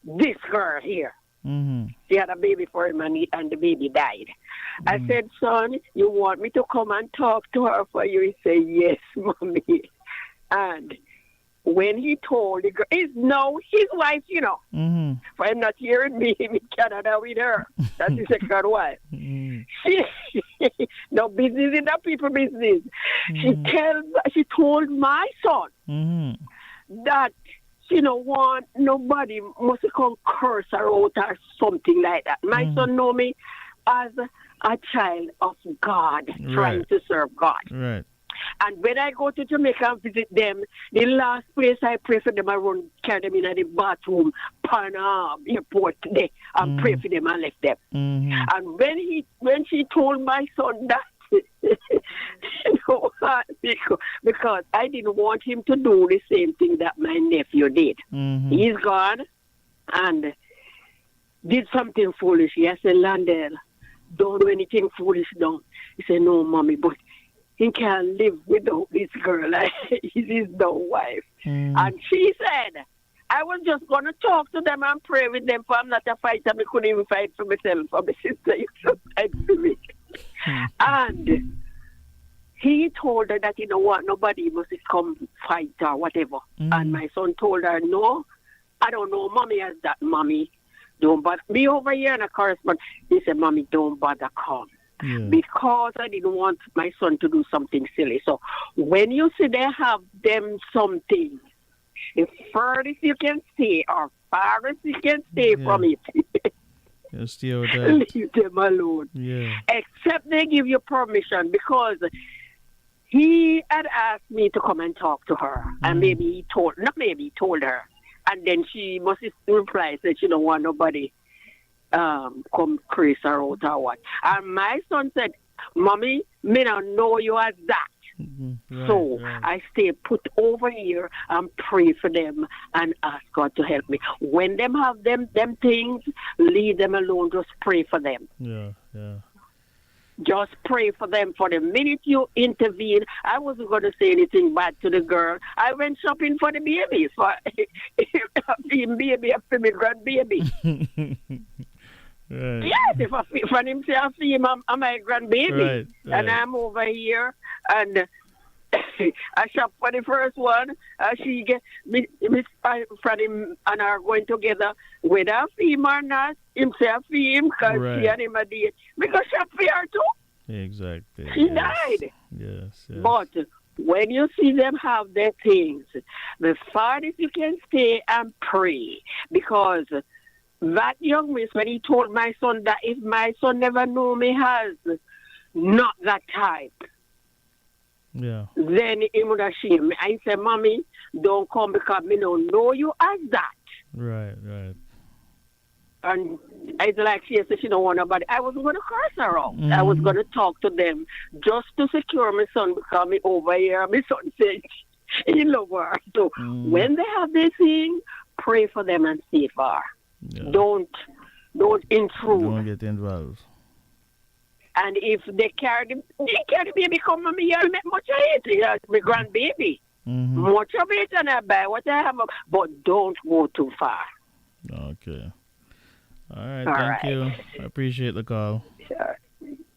this girl here. She had a baby for him and the baby died. I said, son, you want me to come and talk to her for you? He said, yes, Mommy. And when he told the girl, it's now his wife, you know. For him not hearing me in Canada with her. That's his second wife. No business in that people business. She told my son that she don't want nobody must come curse her out or something like that. My son know me as a child of God, trying to serve God. Right. And when I go to Jamaica and visit them, the last place I pray for them, I run, carry them in the bathroom, pan airport today, and pray for them and left them. And when she told my son that, you know, because I didn't want him to do the same thing that my nephew did. He's gone and did something foolish. I said, Landell, don't do anything foolish, don't. He said, no, Mommy, but he can't live without this girl. He's his no wife. And she said, I was just going to talk to them and pray with them, for I'm not a fighter. I couldn't even fight for myself, for my sister used to fight for me. And he told her that he don't want nobody must come fight or whatever. And my son told her, no, I don't know Mommy as that. Mommy, don't bother. Be over here in a correspondence. He said, Mommy, don't bother come. Because I didn't want my son to do something silly. So when you see they have them something, the furthest you can stay or farthest you can stay from it, leave them alone. Except they give you permission, because he had asked me to come and talk to her. And maybe he told her. And then she must reply that she don't want nobody come Chris or out or what. And my son said, Mommy, me don't know you as that. I stay put over here and pray for them and ask God to help me. When them have them things, leave them alone. Just pray for them. Just pray for them. For the minute you intervene, I wasn't going to say anything bad to the girl. I went shopping for the baby. For baby for my grandbaby. Right. Yes, if him say I see him, I'm my grandbaby. Right. And I'm over here and I shop for the first one. She get me friend him and are going together. Whether I see him or not, him say I see him because she and him a date. Because shop for her too. Exactly. She died. Yes. But when you see them have their things, the farthest you can stay and pray. Because that young miss, when he told my son that if my son never knew me as not that type, yeah, then he would have shamed me. I said, Mommy, don't come because me don't know you as that. Right. And it's like she said she don't want nobody. I wasn't going to curse her out. I was going to talk to them just to secure my son because me over here. My son said he love her. So when they have this thing, pray for them and save her. Yeah. Don't intrude. Don't get involved. And if they carry the baby come on me, I'll make much of it. My grandbaby. Much of it and I buy what I have. But don't go too far. Okay. All right. Thank you. I appreciate the call. Sure.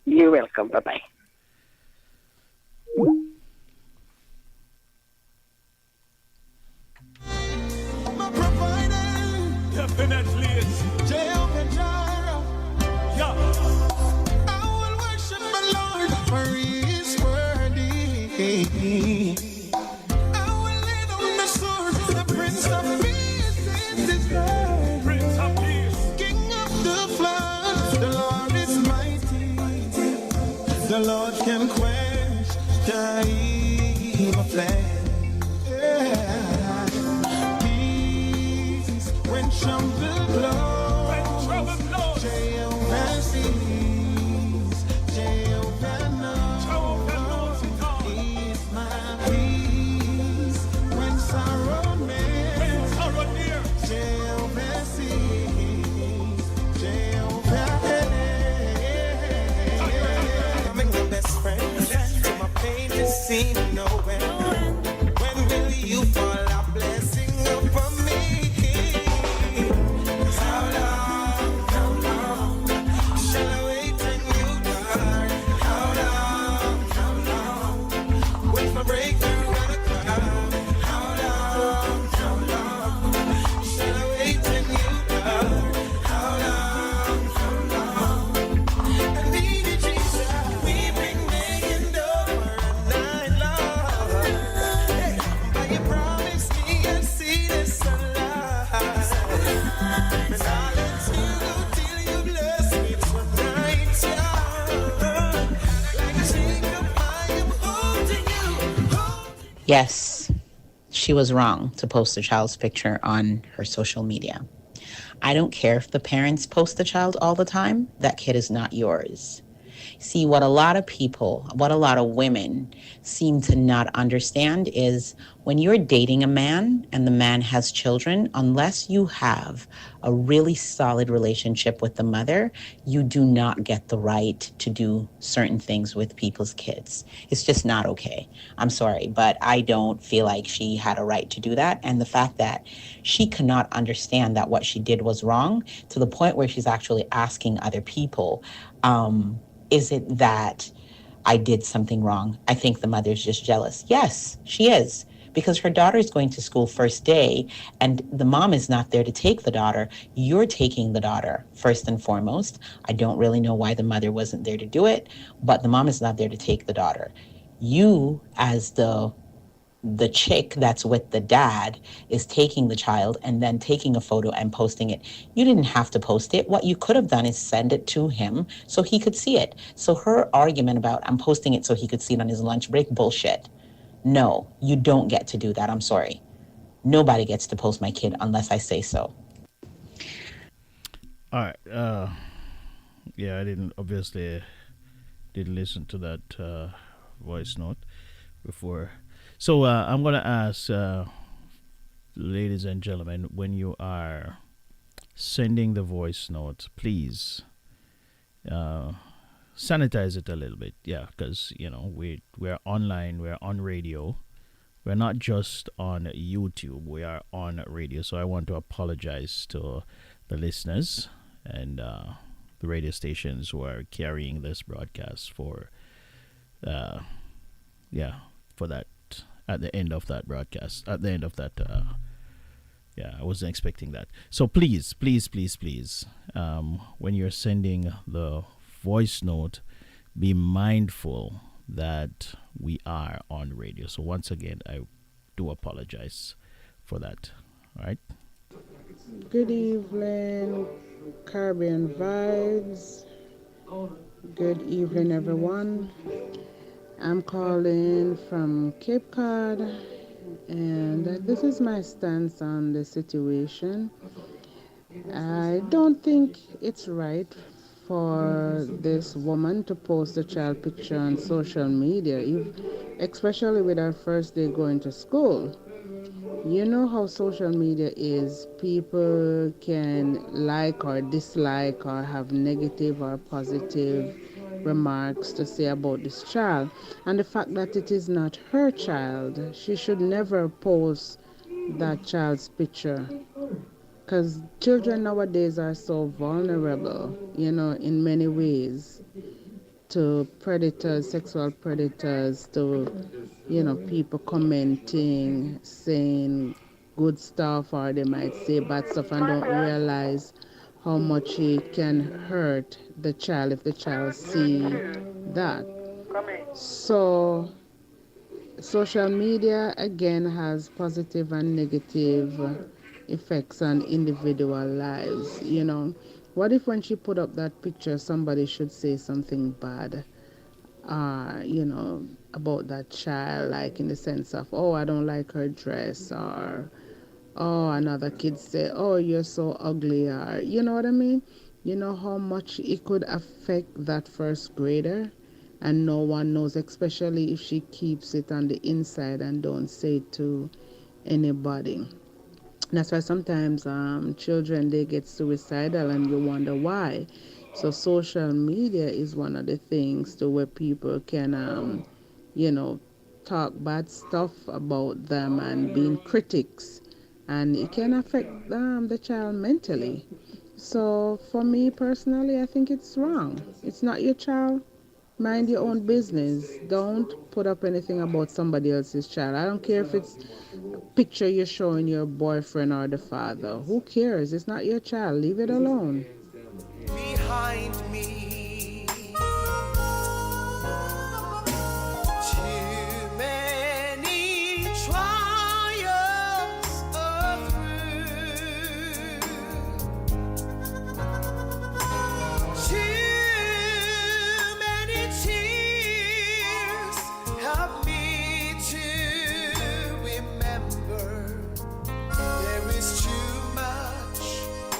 You're welcome. Bye-bye. Definitely it's Jehovah Jireh. Yeah. I will worship the Lord for he is worthy. I will lay down the sword for the Prince of Peace is his name. Prince of Peace. King of the flood, the Lord is mighty. The Lord can quench the evil flame. Yeah. When trouble blows, Jehovah sees, Jehovah knows, He is my peace. When sorrow near, Jehovah sees, Jehovah knows. I'm my best friend, so my pain is seen nowhere. When will you fall a blessing upon me? Yes, she was wrong to post a child's picture on her social media. I don't care if the parents post the child all the time. That kid is not yours. See, what a lot of women seem to not understand is when you're dating a man and the man has children, unless you have a really solid relationship with the mother, you do not get the right to do certain things with people's kids. It's just not okay. I'm sorry, but I don't feel like she had a right to do that. And the fact that she cannot understand that what she did was wrong to the point where she's actually asking other people, is it that I did something wrong? I think the mother's just jealous. Yes, she is. Because her daughter is going to school first day and the mom is not there to take the daughter. You're taking the daughter first and foremost. I don't really know why the mother wasn't there to do it, but the mom is not there to take the daughter. You, as the chick that's with the dad, is taking the child and then taking a photo and posting it. You didn't have to post it. What you could have done is send it to him so he could see it. So her argument about I'm posting it so he could see it on his lunch break, bullshit. No, you don't get to do that. I'm sorry. Nobody gets to post my kid unless I say so. All right. Yeah, I didn't listen to that voice note before. So I'm going to ask, ladies and gentlemen, when you are sending the voice note, please sanitize it a little bit. Yeah, because we're online, we're on radio. We're not just on YouTube, we are on radio. So I want to apologize to the listeners and the radio stations who are carrying this broadcast for that at the end of that broadcast. At the end of that, I wasn't expecting that. So please, when you're sending the voice note, be mindful that we are on radio. So once again, I do apologize for that. All right. Good evening, Caribbean Vibes. Good evening, everyone. I'm calling from Cape Cod, and this is my stance on the situation. I don't think it's right for this woman to post a child picture on social media, especially with her first day going to school. You know how social media is. People can like or dislike or have negative or positive remarks to say about this child. And the fact that it is not her child, she should never post that child's picture. Because children nowadays are so vulnerable, in many ways, to predators, sexual predators, to, people commenting, saying good stuff, or they might say bad stuff and don't realize how much it can hurt the child if the child see that. So social media, again, has positive and negative effects on individual lives. What if when she put up that picture, somebody should say something bad, about that child, like in the sense of, oh, I don't like her dress, or, oh, another kid say, oh, you're so ugly, or, you know what I mean? You know how much it could affect that first grader, and no one knows, especially if she keeps it on the inside and don't say it to anybody. That's why sometimes children, they get suicidal and you wonder why. So social media is one of the things to where people can, talk bad stuff about them and being critics. And it can affect the child mentally. So for me personally, I think it's wrong. It's not your child. Mind your own business. Don't put up anything about somebody else's child. I don't care if it's a picture you're showing your boyfriend or the father. Who cares? It's not your child. Leave it alone. Behind me, too many trials are through. Too many tears help me to remember there is too much.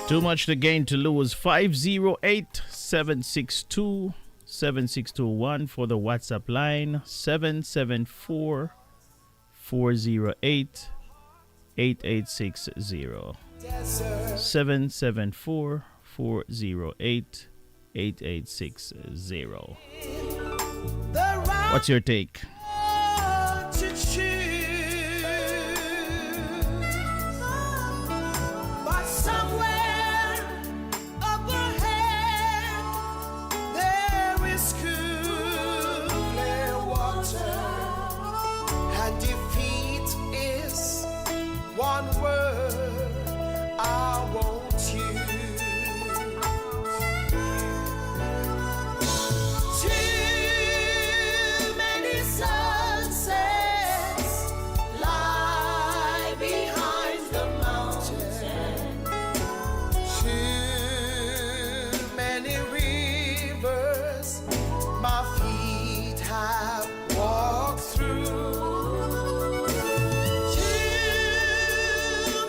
Too much to gain, to lose. 508-762-7621 for the WhatsApp line. 774-408-8860. 774-408-8860. What's your take? To choose, but somewhere up ahead there is cool clear water, and defeat is one word I won't use. Too many sunsets lie behind the mountain. Too many rivers my feet have walked through. Too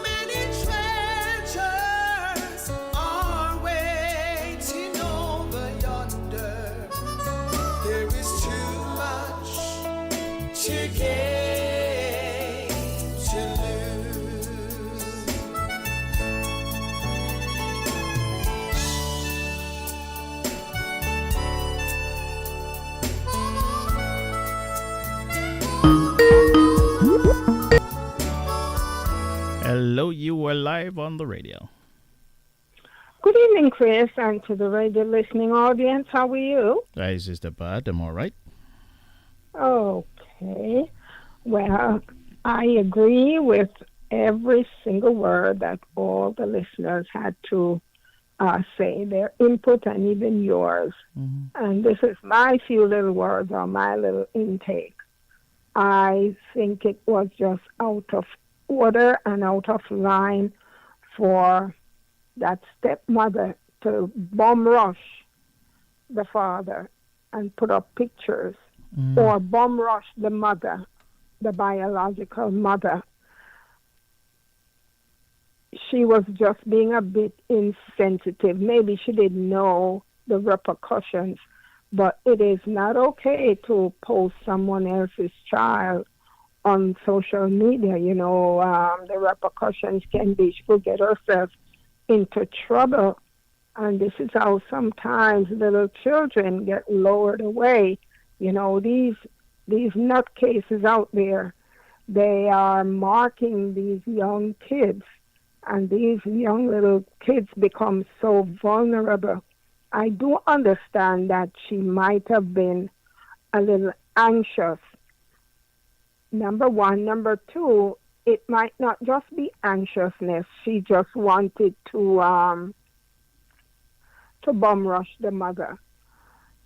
many treasures are waiting over yonder. There is too much to gain, to lose. Hello, you were live on the radio. Good evening, Chris, and to the radio listening audience. How are you? Hi, Sister Pat. I'm all right. Okay. Well, I agree with every single word that all the listeners had to say, their input and even yours. And this is my few little words or my little intake. I think it was just out of order and out of line for that stepmother to bum rush the father and put up pictures or bum rush the mother, the biological mother. She was just being a bit insensitive. Maybe she didn't know the repercussions, but it is not okay to post someone else's child on social media. You know, the repercussions can be she could get herself into trouble. And this is how sometimes little children get lowered away. You know, these nutcases out there, they are marking these young kids. And these young little kids become so vulnerable. I do understand that she might have been a little anxious. Number one. Number two, it might not just be anxiousness. She just wanted to bum rush the mother.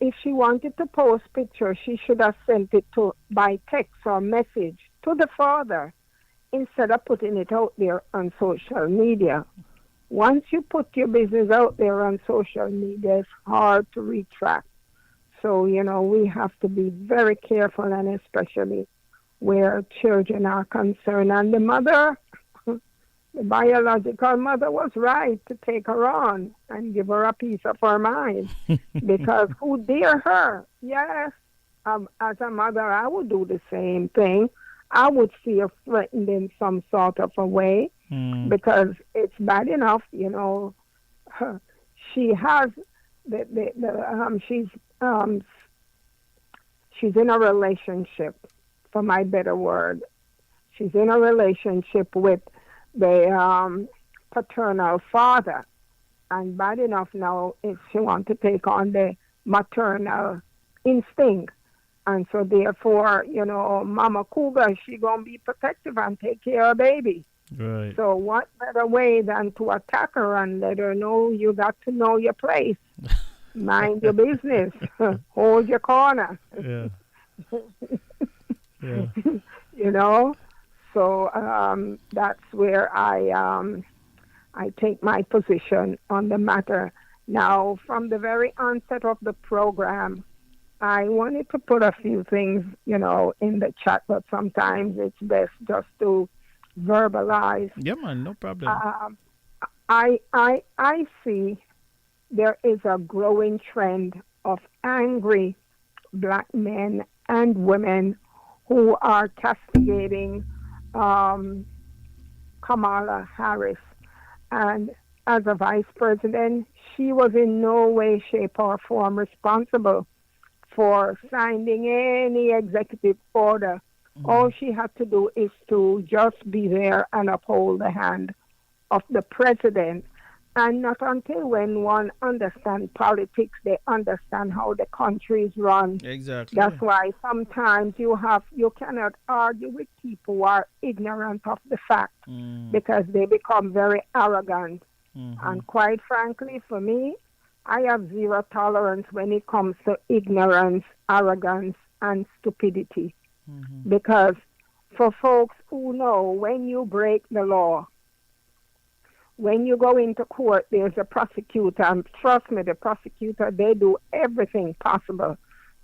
If she wanted to post pictures, she should have sent it by text or message to the father instead of putting it out there on social media. Once you put your business out there on social media, it's hard to retract. So, you know, we have to be very careful, and especially where children are concerned. And the mother, the biological mother, was right to take her on and give her a piece of her mind. Because who dare her? Yes, as a mother, I would do the same thing. I would feel threatened in some sort of a way because it's bad enough, you know. She has she's in a relationship, for my better word. She's in a relationship with the paternal father, and bad enough now if she wants to take on the maternal instinct. And so therefore, you know, Mama Cougar, she going to be protective and take care of baby. Right. So what better way than to attack her and let her know you got to know your place. Mind your business. Hold your corner. Yeah. Yeah. You know? So that's where I take my position on the matter. Now, from the very onset of the program, I wanted to put a few things, you know, in the chat, but sometimes it's best just to verbalize. Yeah, man, no problem. I see there is a growing trend of angry black men and women who are castigating Kamala Harris. And as a vice president, she was in no way, shape, or form responsible for signing any executive order. All she had to do is to just be there and uphold the hand of the president. And not until when one understands politics, they understand how the country is run. Exactly. That's why sometimes you cannot argue with people who are ignorant of the fact because they become very arrogant. And quite frankly, for me, I have zero tolerance when it comes to ignorance, arrogance, and stupidity. Because for folks who know when you break the law, when you go into court, there's a prosecutor, and trust me, the prosecutor, they do everything possible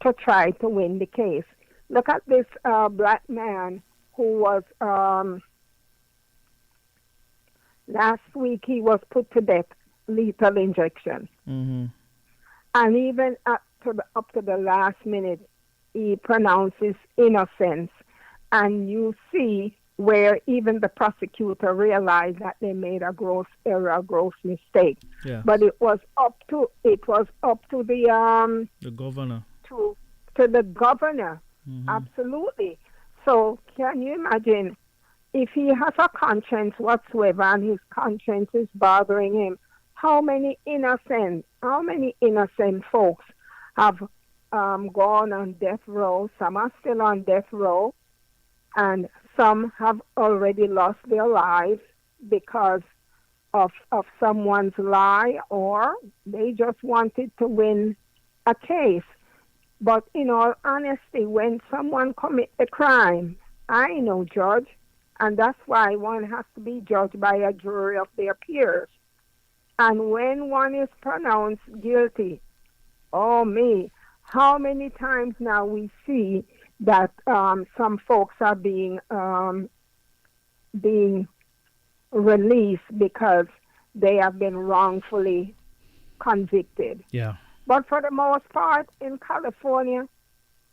to try to win the case. Look at this black man who was, last week he was put to death, lethal injection. And even up to the last minute, he pronounces innocence. And you see where even the prosecutor realized that they made a gross error, a gross mistake. Yeah. But it was up to the governor. To the governor. Absolutely. So can you imagine if he has a conscience whatsoever and his conscience is bothering him, how many innocent folks have gone on death row? Some are still on death row, and some have already lost their lives because of someone's lie, or they just wanted to win a case. But in all honesty, when someone commits a crime, I know judge, and that's why one has to be judged by a jury of their peers. And when one is pronounced guilty, oh me, how many times now we see that some folks are being released because they have been wrongfully convicted. Yeah. But for the most part, in California,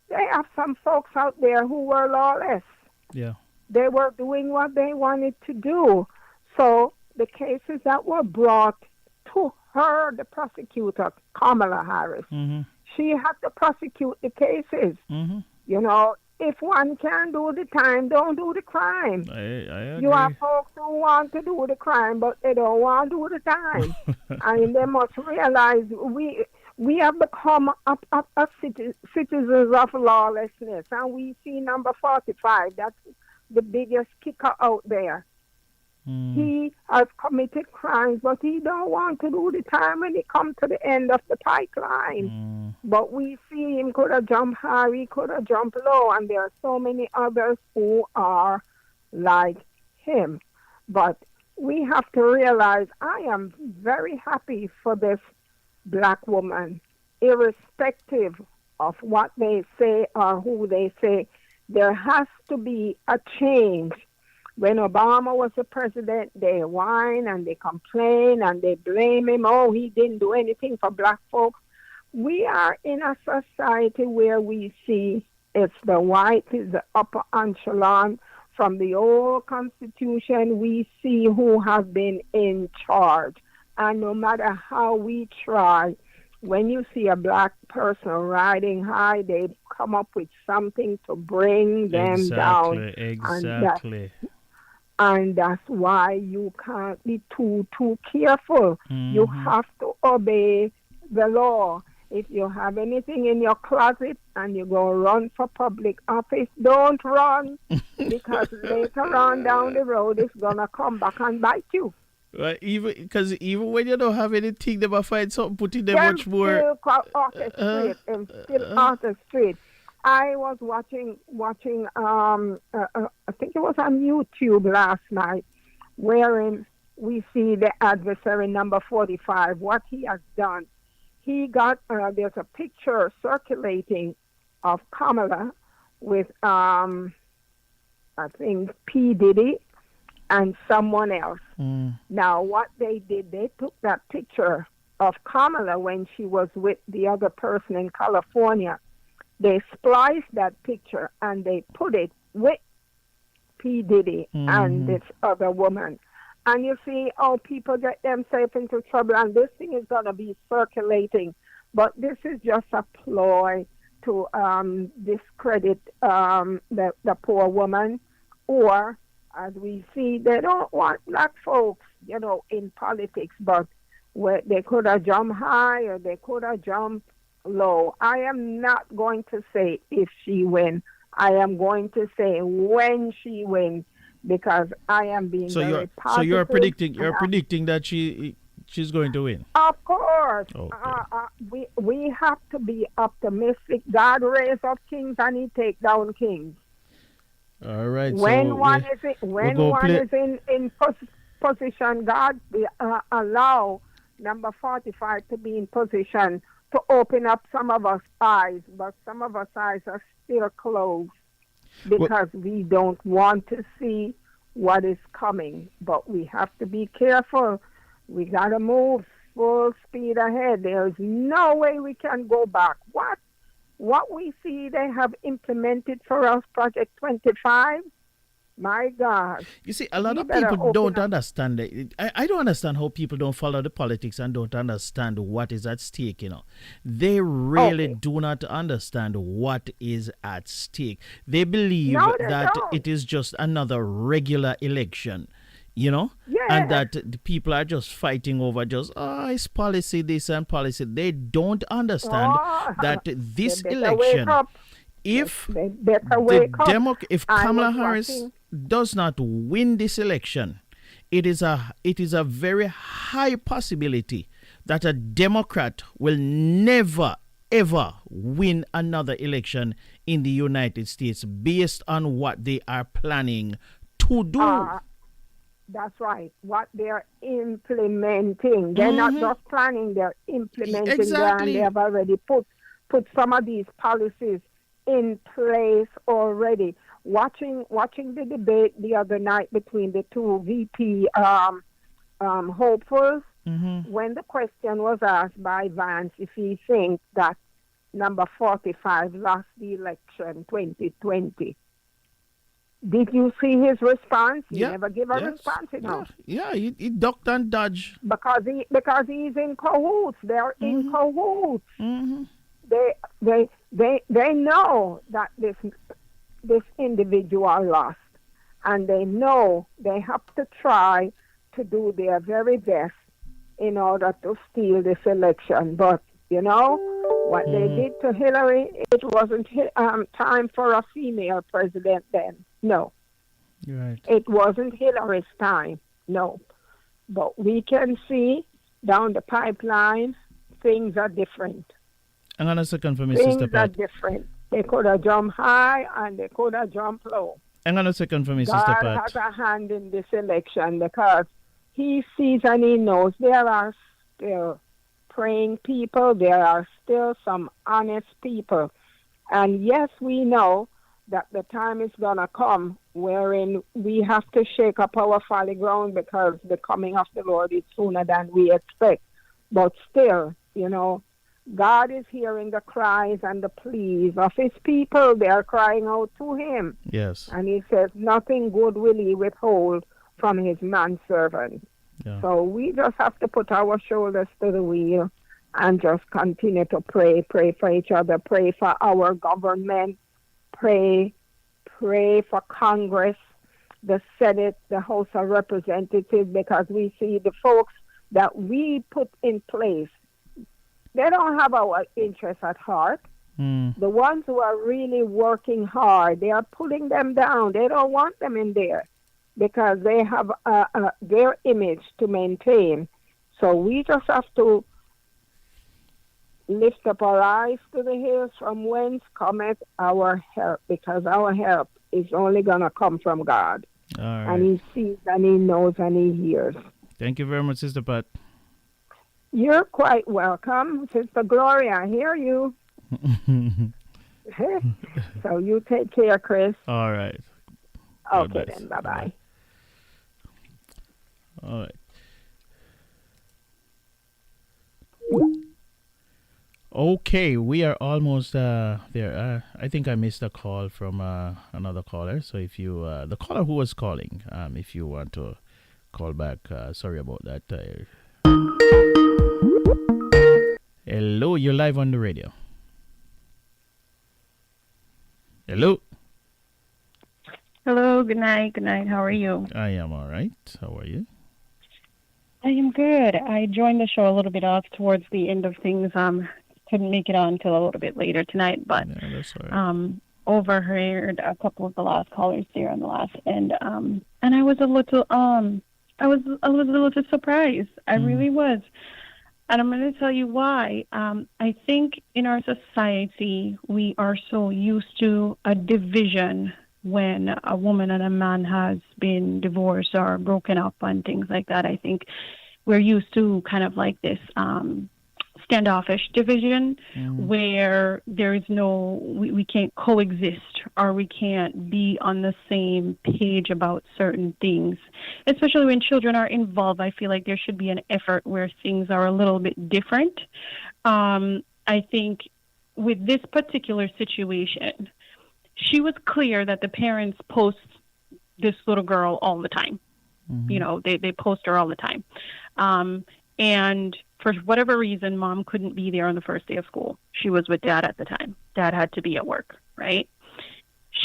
they have some folks out there who were lawless. Yeah. They were doing what they wanted to do. So the cases that were brought to her, the prosecutor, Kamala Harris, she had to prosecute the cases. You know, if one can do the time, don't do the crime. I agree. You have folks who want to do the crime, but they don't want to do the time. And they must realize we have become citizens of lawlessness. And we see number 45, that's the biggest kicker out there. He has committed crimes, but he don't want to do the time when he comes to the end of the pipeline. But we see him could have jumped high, he could have jumped low, and there are so many others who are like him. But we have to realize I am very happy for this black woman, irrespective of what they say or who they say. There has to be a change. When Obama was the president, they whine and they complain and they blame him. Oh, he didn't do anything for black folks. We are in a society where we see it's the white is the upper echelon. From the old Constitution, we see who has been in charge. And no matter how we try, when you see a black person riding high, they come up with something to bring them down. Exactly. And that's why you can't be too careful. You have to obey the law. If you have anything in your closet and you go run for public office, don't run, because later on down the road, it's going to come back and bite you. Right, because even when you don't have anything, they might find something putting them much more. Still off the street, and still off the street. I was watching. I think it was on YouTube last night, wherein we see the adversary number 45. What he has done, he got. There's a picture circulating of Kamala with, I think, P. Diddy and someone else. Now, what they did, they took that picture of Kamala when she was with the other person in California. They spliced that picture and they put it with P. Diddy and this other woman. And you see how people get themselves into trouble, and this thing is going to be circulating. But this is just a ploy to discredit the poor woman, or, as we see, they don't want black folks, in politics, but they could have jumped high or they could have jumped low. I am not going to say if she wins. I am going to say when she wins, because I am being very positive. So you're predicting that she's going to win. Of course. Okay. We have to be optimistic. God raise up kings and he take down kings. All right. When one is in position, God will allow number 45 to be in position to open up some of us eyes, but some of us eyes are still closed because we don't want to see what is coming. But we have to be careful. We got to move full speed ahead. There's no way we can go back. What we see they have implemented for us, Project 25, My God. You see, a lot We of better people don't open up. understand it. I don't understand how people don't follow the politics and don't understand what is at stake, you know. They really do not understand what is at stake. They believe No, they that don't. it is just another regular election, you know, Yeah. and that the people are just fighting over just, oh, it's policy this and policy. They don't understand Oh, that they this better wake election, up. if They better wake up. if I Kamala was Harris watching- does not win this election, it is a very high possibility that a Democrat will never ever win another election in the United States based on what they are planning to do. That's right. What they're implementing. They're not just planning, they're implementing them, Exactly. and they have already put some of these policies in place already. Watching the debate the other night between the two VP hopefuls, when the question was asked by Vance if he thinks that number 45 lost the election 2020. Did you see his response? He never gave a response, you know. Yeah, he ducked and dodged. Because he's in cahoots. They're in cahoots. Mm-hmm. They know that this individual lost, and they know they have to try to do their very best in order to steal this election. But you know what they did to Hillary, it wasn't time for a female president then. No. Right. It wasn't Hillary's time. No. But we can see down the pipeline, things are different. Hang on a second for me, Things Sister are Pat. different. They could have jumped high and they could have jumped low. Hang on a second for me, Sister God Pat. has a hand in this election because he sees and he knows there are still praying people. There are still some honest people. And yes, we know that the time is going to come wherein we have to shake up our folly ground because the coming of the Lord is sooner than we expect. But still, you know, God is hearing the cries and the pleas of his people. They are crying out to him. Yes. And he says, nothing good will he withhold from his manservant. Yeah. So we just have to put our shoulders to the wheel and just continue to pray for each other, pray for our government, pray for Congress, the Senate, the House of Representatives, because we see the folks that we put in place, they don't have our interests at heart. The ones who are really working hard, they are pulling them down. They don't want them in there because they have their image to maintain. So we just have to lift up our eyes to the hills from whence cometh our help, because our help is only going to come from God. All right. And he sees and he knows and he hears. Thank you very much, Sister Pat. You're quite welcome, Sister Gloria. I hear you. So you take care, Chris. All right. God Okay, bless. then. Bye-bye. All right. Okay, we are almost there. I think I missed a call from another caller. So if you, the caller who was calling, if you want to call back, sorry about that. Hello, you're live on the radio. Hello. Hello, good night. Good night. How are you? I am all right. How are you? I am good. I joined the show a little bit off towards the end of things. Couldn't make it on until a little bit later tonight, but that's all right. overheard a couple of the last callers there on the last end. And I was a little surprised. I really was. And I'm going to tell you why. I think in our society, we are so used to a division when a woman and a man has been divorced or broken up and things like that. I think we're used to kind of like this standoffish division where there is no, we can't coexist or we can't be on the same page about certain things. Especially when children are involved, I feel like there should be an effort where things are a little bit different. I think with this particular situation, she was clear that the parents post this little girl all the time. You know, they post her all the time. And for whatever reason, mom couldn't be there on the first day of school. She was with dad at the time. Dad had to be at work, right?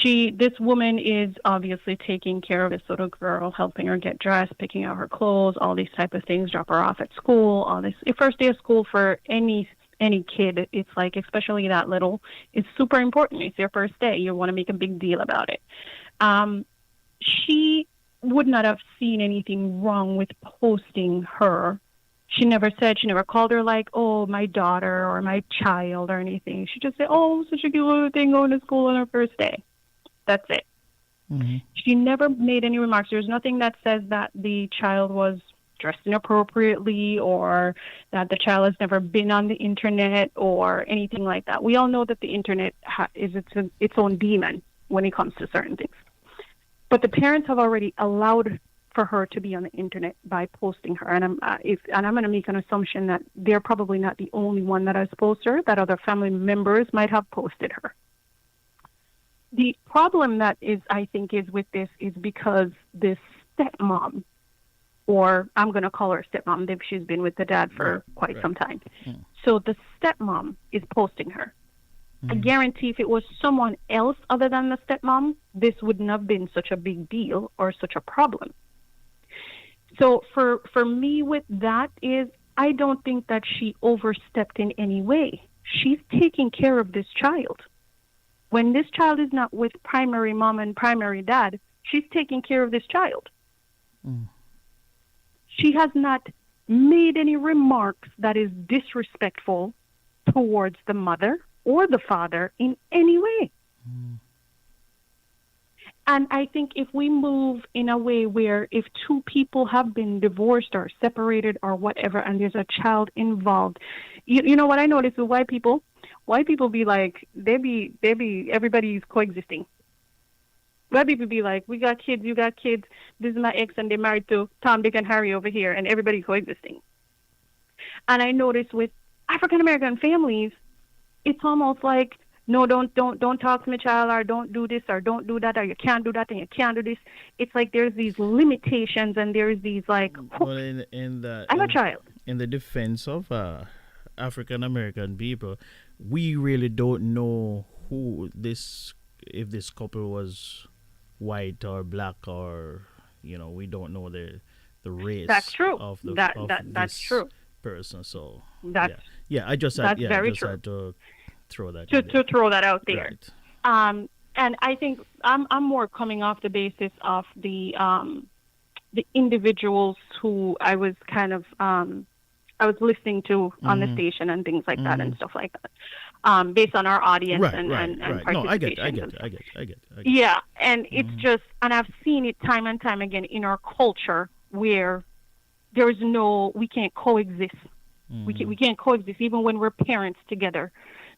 This woman is obviously taking care of this little girl, helping her get dressed, picking out her clothes, all these type of things, drop her off at school, all this. The first day of school for any kid, it's like, especially that little, it's super important. It's their first day. You want to make a big deal about it. She would not have seen anything wrong with posting her. She never called her like, oh, my daughter or my child or anything. She just said, oh, such a cute little thing going to school on her first day. That's it. She never made any remarks. There's nothing that says that the child was dressed inappropriately or that the child has never been on the internet or anything like that. We all know that the internet is its own demon when it comes to certain things. But the parents have already allowed for her to be on the internet by posting her. And I'm going to make an assumption that they're probably not the only one that has posted her, that other family members might have posted her. The problem that I think is with this is because this stepmom, or I'm going to call her stepmom, she's been with the dad for quite some time. So the stepmom is posting her. I guarantee if it was someone else other than the stepmom, this wouldn't have been such a big deal or such a problem. So for me with that is, I don't think that she overstepped in any way. She's taking care of this child. When this child is not with primary mom and primary dad, she's taking care of this child. She has not made any remarks that is disrespectful towards the mother or the father in any way. And I think if we move in a way where if two people have been divorced or separated or whatever, and there's a child involved, you know what I notice with white people? White people be like, everybody's coexisting. White people be like, we got kids, you got kids, this is my ex and they're married to Tom, Dick, and Harry over here, and everybody coexisting. And I notice with African-American families, it's almost like, no, don't talk to my child, or don't do this, or don't do that, or you can't do that, and you can't do this. It's like there's these limitations, and there's these like, Well, I'm a child. In the defense of African American people, we really don't know if this couple was white or black, or we don't know the race. That's true. Of the that's this true. person. So that's I just that's very had true. to throw that to throw that out there. Right. And I think I'm more coming off the basis of the individuals who I was kind of I was listening to on the station and things like that and stuff like that, based on our audience and participation. No, I get it. Yeah, and it's just, and I've seen it time and time again in our culture where we can't coexist. We can't coexist even when we're parents together.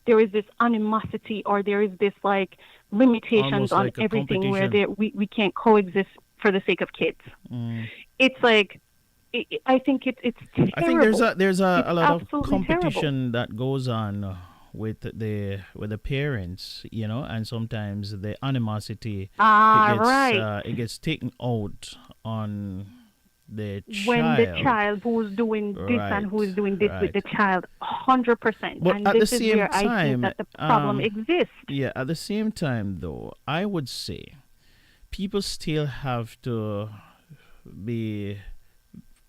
There is this animosity, or there is this like limitations almost on like everything where we can't coexist for the sake of kids. It's like, I think it's terrible. I think there's a lot of competition terrible. that goes on with the parents, and sometimes the animosity it gets taken out on the child. When the child who's doing this and who's doing this with the child, 100%. But and at this the is same where I time, think that the problem exists. Yeah, at the same time, though, I would say people still have to be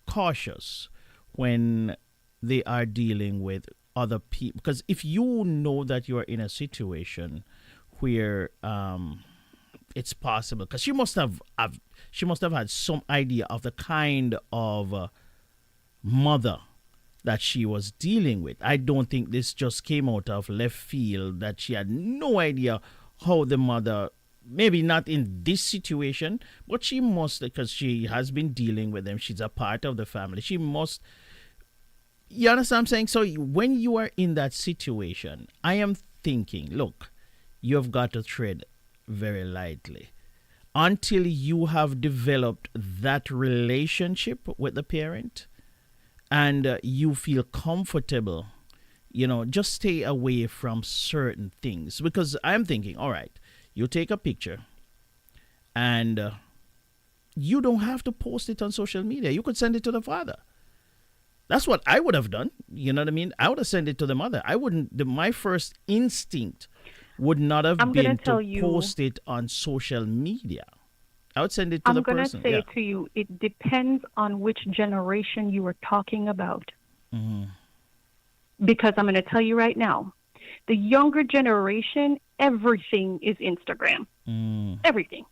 cautious when they are dealing with other people, because if you know that you are in a situation where it's possible, because she must have had some idea of the kind of mother that she was dealing with. I don't think this just came out of left field, that she had no idea how the mother, maybe not in this situation, but she must, because she has been dealing with them. She's a part of the family. She must, you understand what I'm saying? So when you are in that situation, I am thinking, look, you've got to tread very lightly until you have developed that relationship with the parent and you feel comfortable. Just stay away from certain things, because I'm thinking, all right, you take a picture and you don't have to post it on social media. You could send it to the father. That's what I would have done. You know what I mean? I would have sent it to the mother. I wouldn't. My first instinct would not have been to post it on social media. I would send it to the person. I'm going to say to you, it depends on which generation you are talking about. Mm-hmm. Because I'm going to tell you right now, the younger generation, everything is Instagram. Everything.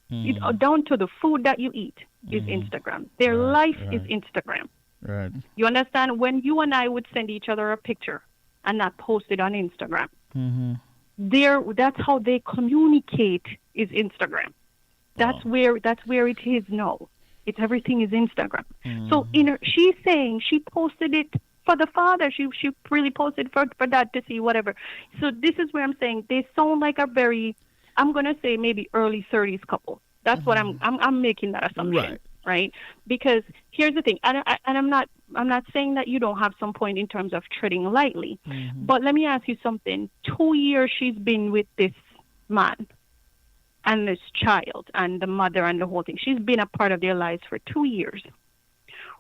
Down to the food that you eat is Instagram. Their life is Instagram. Right. You understand? When you and I would send each other a picture and not post it on Instagram, that's how they communicate is Instagram. That's where it is now. Everything is Instagram. So she's saying she posted it for the father. She really posted for dad to see whatever. So this is where I'm saying they sound like a very, I'm gonna say maybe early 30s couple. That's what I'm making that assumption. Right? Because here's the thing, and I'm not saying that you don't have some point in terms of treading lightly, but let me ask you something. 2 years she's been with this man and this child and the mother and the whole thing. She's been a part of their lives for 2 years.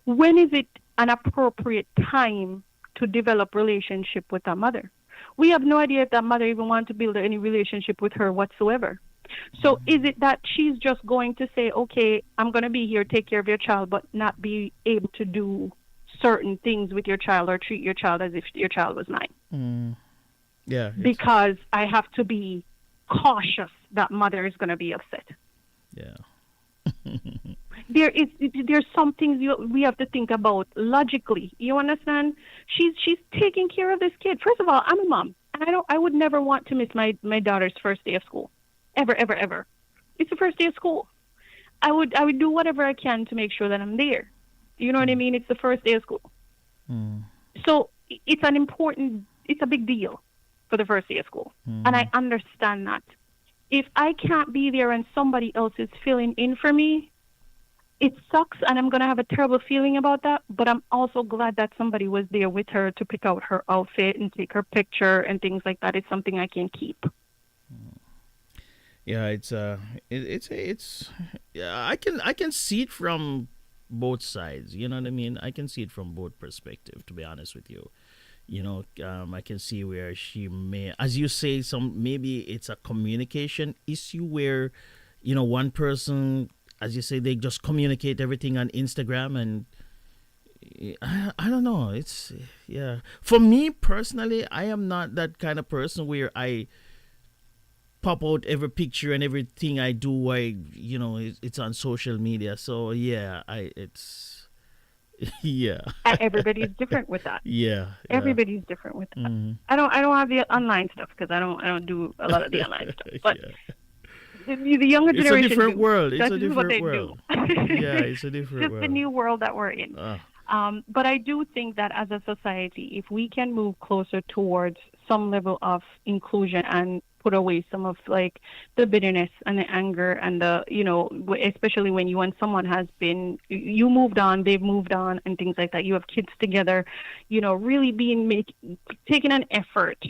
When is it an appropriate time to develop relationship with that mother? We have no idea if that mother even wants to build any relationship with her whatsoever. So is it that she's just going to say, okay, I'm going to be here, take care of your child, but not be able to do certain things with your child or treat your child as if your child was mine? Yeah. Because I have to be cautious that mother is going to be upset. Yeah. There's some things we have to think about logically. You understand? She's taking care of this kid. First of all, I'm a mom, and I would never want to miss my daughter's first day of school. Ever, ever, ever. It's the first day of school. I would do whatever I can to make sure that I'm there. You know what I mean? It's the first day of school. So it's a big deal for the first day of school. And I understand that. If I can't be there and somebody else is filling in for me, it sucks and I'm going to have a terrible feeling about that. But I'm also glad that somebody was there with her to pick out her outfit and take her picture and things like that. It's something I can keep. Yeah, I can see it from both sides. You know what I mean? I can see it from both perspectives, to be honest with you. You know, I can see where she may, as you say, maybe it's a communication issue where, you know, one person, as you say, they just communicate everything on Instagram, and I don't know. For me personally, I am not that kind of person where I pop out every picture and everything I do. It's on social media. So yeah, yeah. And everybody's different with that. Yeah. Everybody's different with that. I don't have the online stuff because I don't do a lot of the online stuff. But the younger generation, it's a different world. That's what they do. Yeah, it's a different just world. the new world that we're in. But I do think that as a society, if we can move closer towards some level of inclusion and put away some of like the bitterness and the anger and the, especially when someone has been, you moved on, they've moved on and things like that. You have kids together, really taking an effort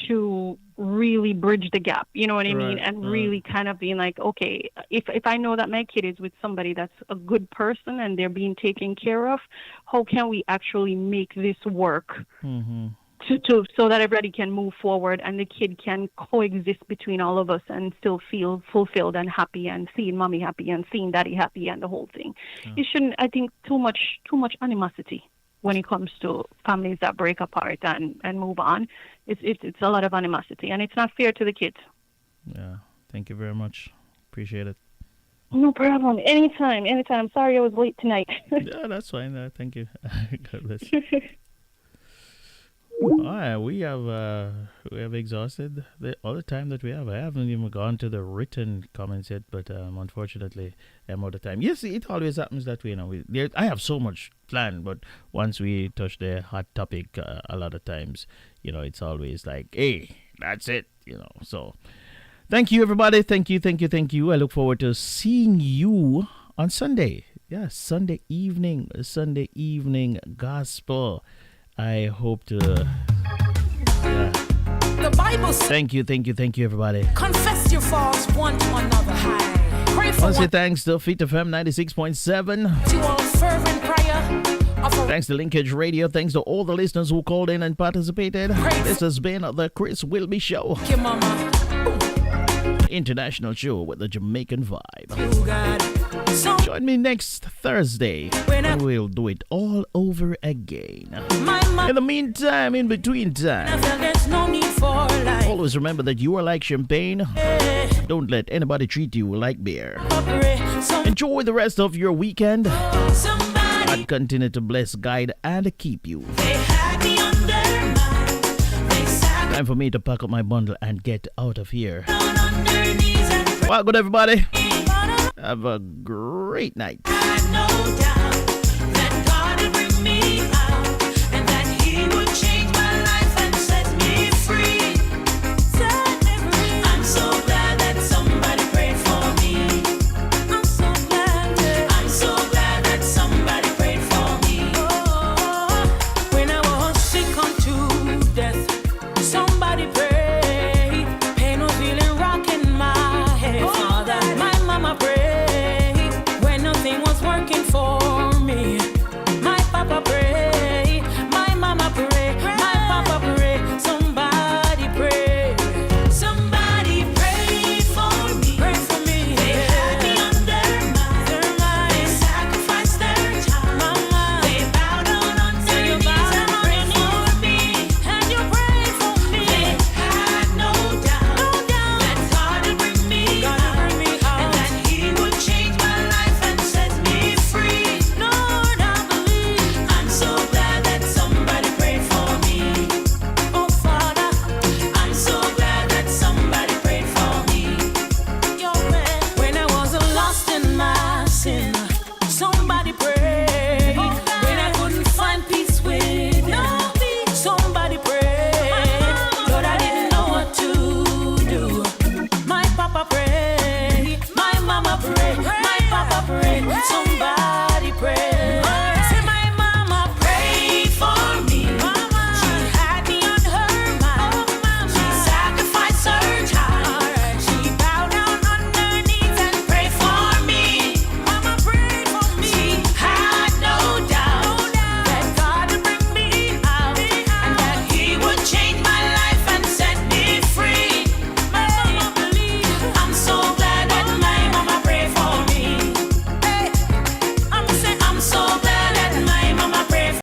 to really bridge the gap, you know what I mean? And really kind of being like, okay, if I know that my kid is with somebody that's a good person and they're being taken care of, how can we actually make this work so that everybody can move forward and the kid can coexist between all of us and still feel fulfilled and happy and seeing mommy happy and seeing daddy happy and the whole thing. It shouldn't, I think, too much animosity when it comes to families that break apart and move on. It's a lot of animosity, and it's not fair to the kids. Yeah, thank you very much. Appreciate it. No problem. Anytime. I'm sorry I was late tonight. Yeah, that's fine. Thank you. God bless you. All right, we have exhausted all the time that we have. I haven't even gone to the written comments yet, but unfortunately, I'm out of time. Yes, it always happens that way. I have so much planned, but once we touch the hot topic, a lot of times, it's always like, hey, that's it. So thank you, everybody. Thank you. I look forward to seeing you on Sunday. Yeah, Sunday evening gospel. I hope to. The Bible says, Thank you, everybody. confess your faults one to another. pray I for want to say one thanks to Fit FM 96.7. to all fervent prayer. Thanks to Linkage Radio. Thanks to all the listeners who called in and participated. This has been the Chris Whilby Show. Your mama. International show with the Jamaican vibe. You got some. Join me next Thursday and we'll do it all over again. In the meantime, in between time, There's no need for life. always remember that you are like champagne. Don't let anybody treat you like beer. Enjoy the rest of your weekend. God continue to bless, guide, and keep you. Time for me to pack up my bundle and get out of here. Well, good everybody. Have a great night. No doubt that God will bring me out.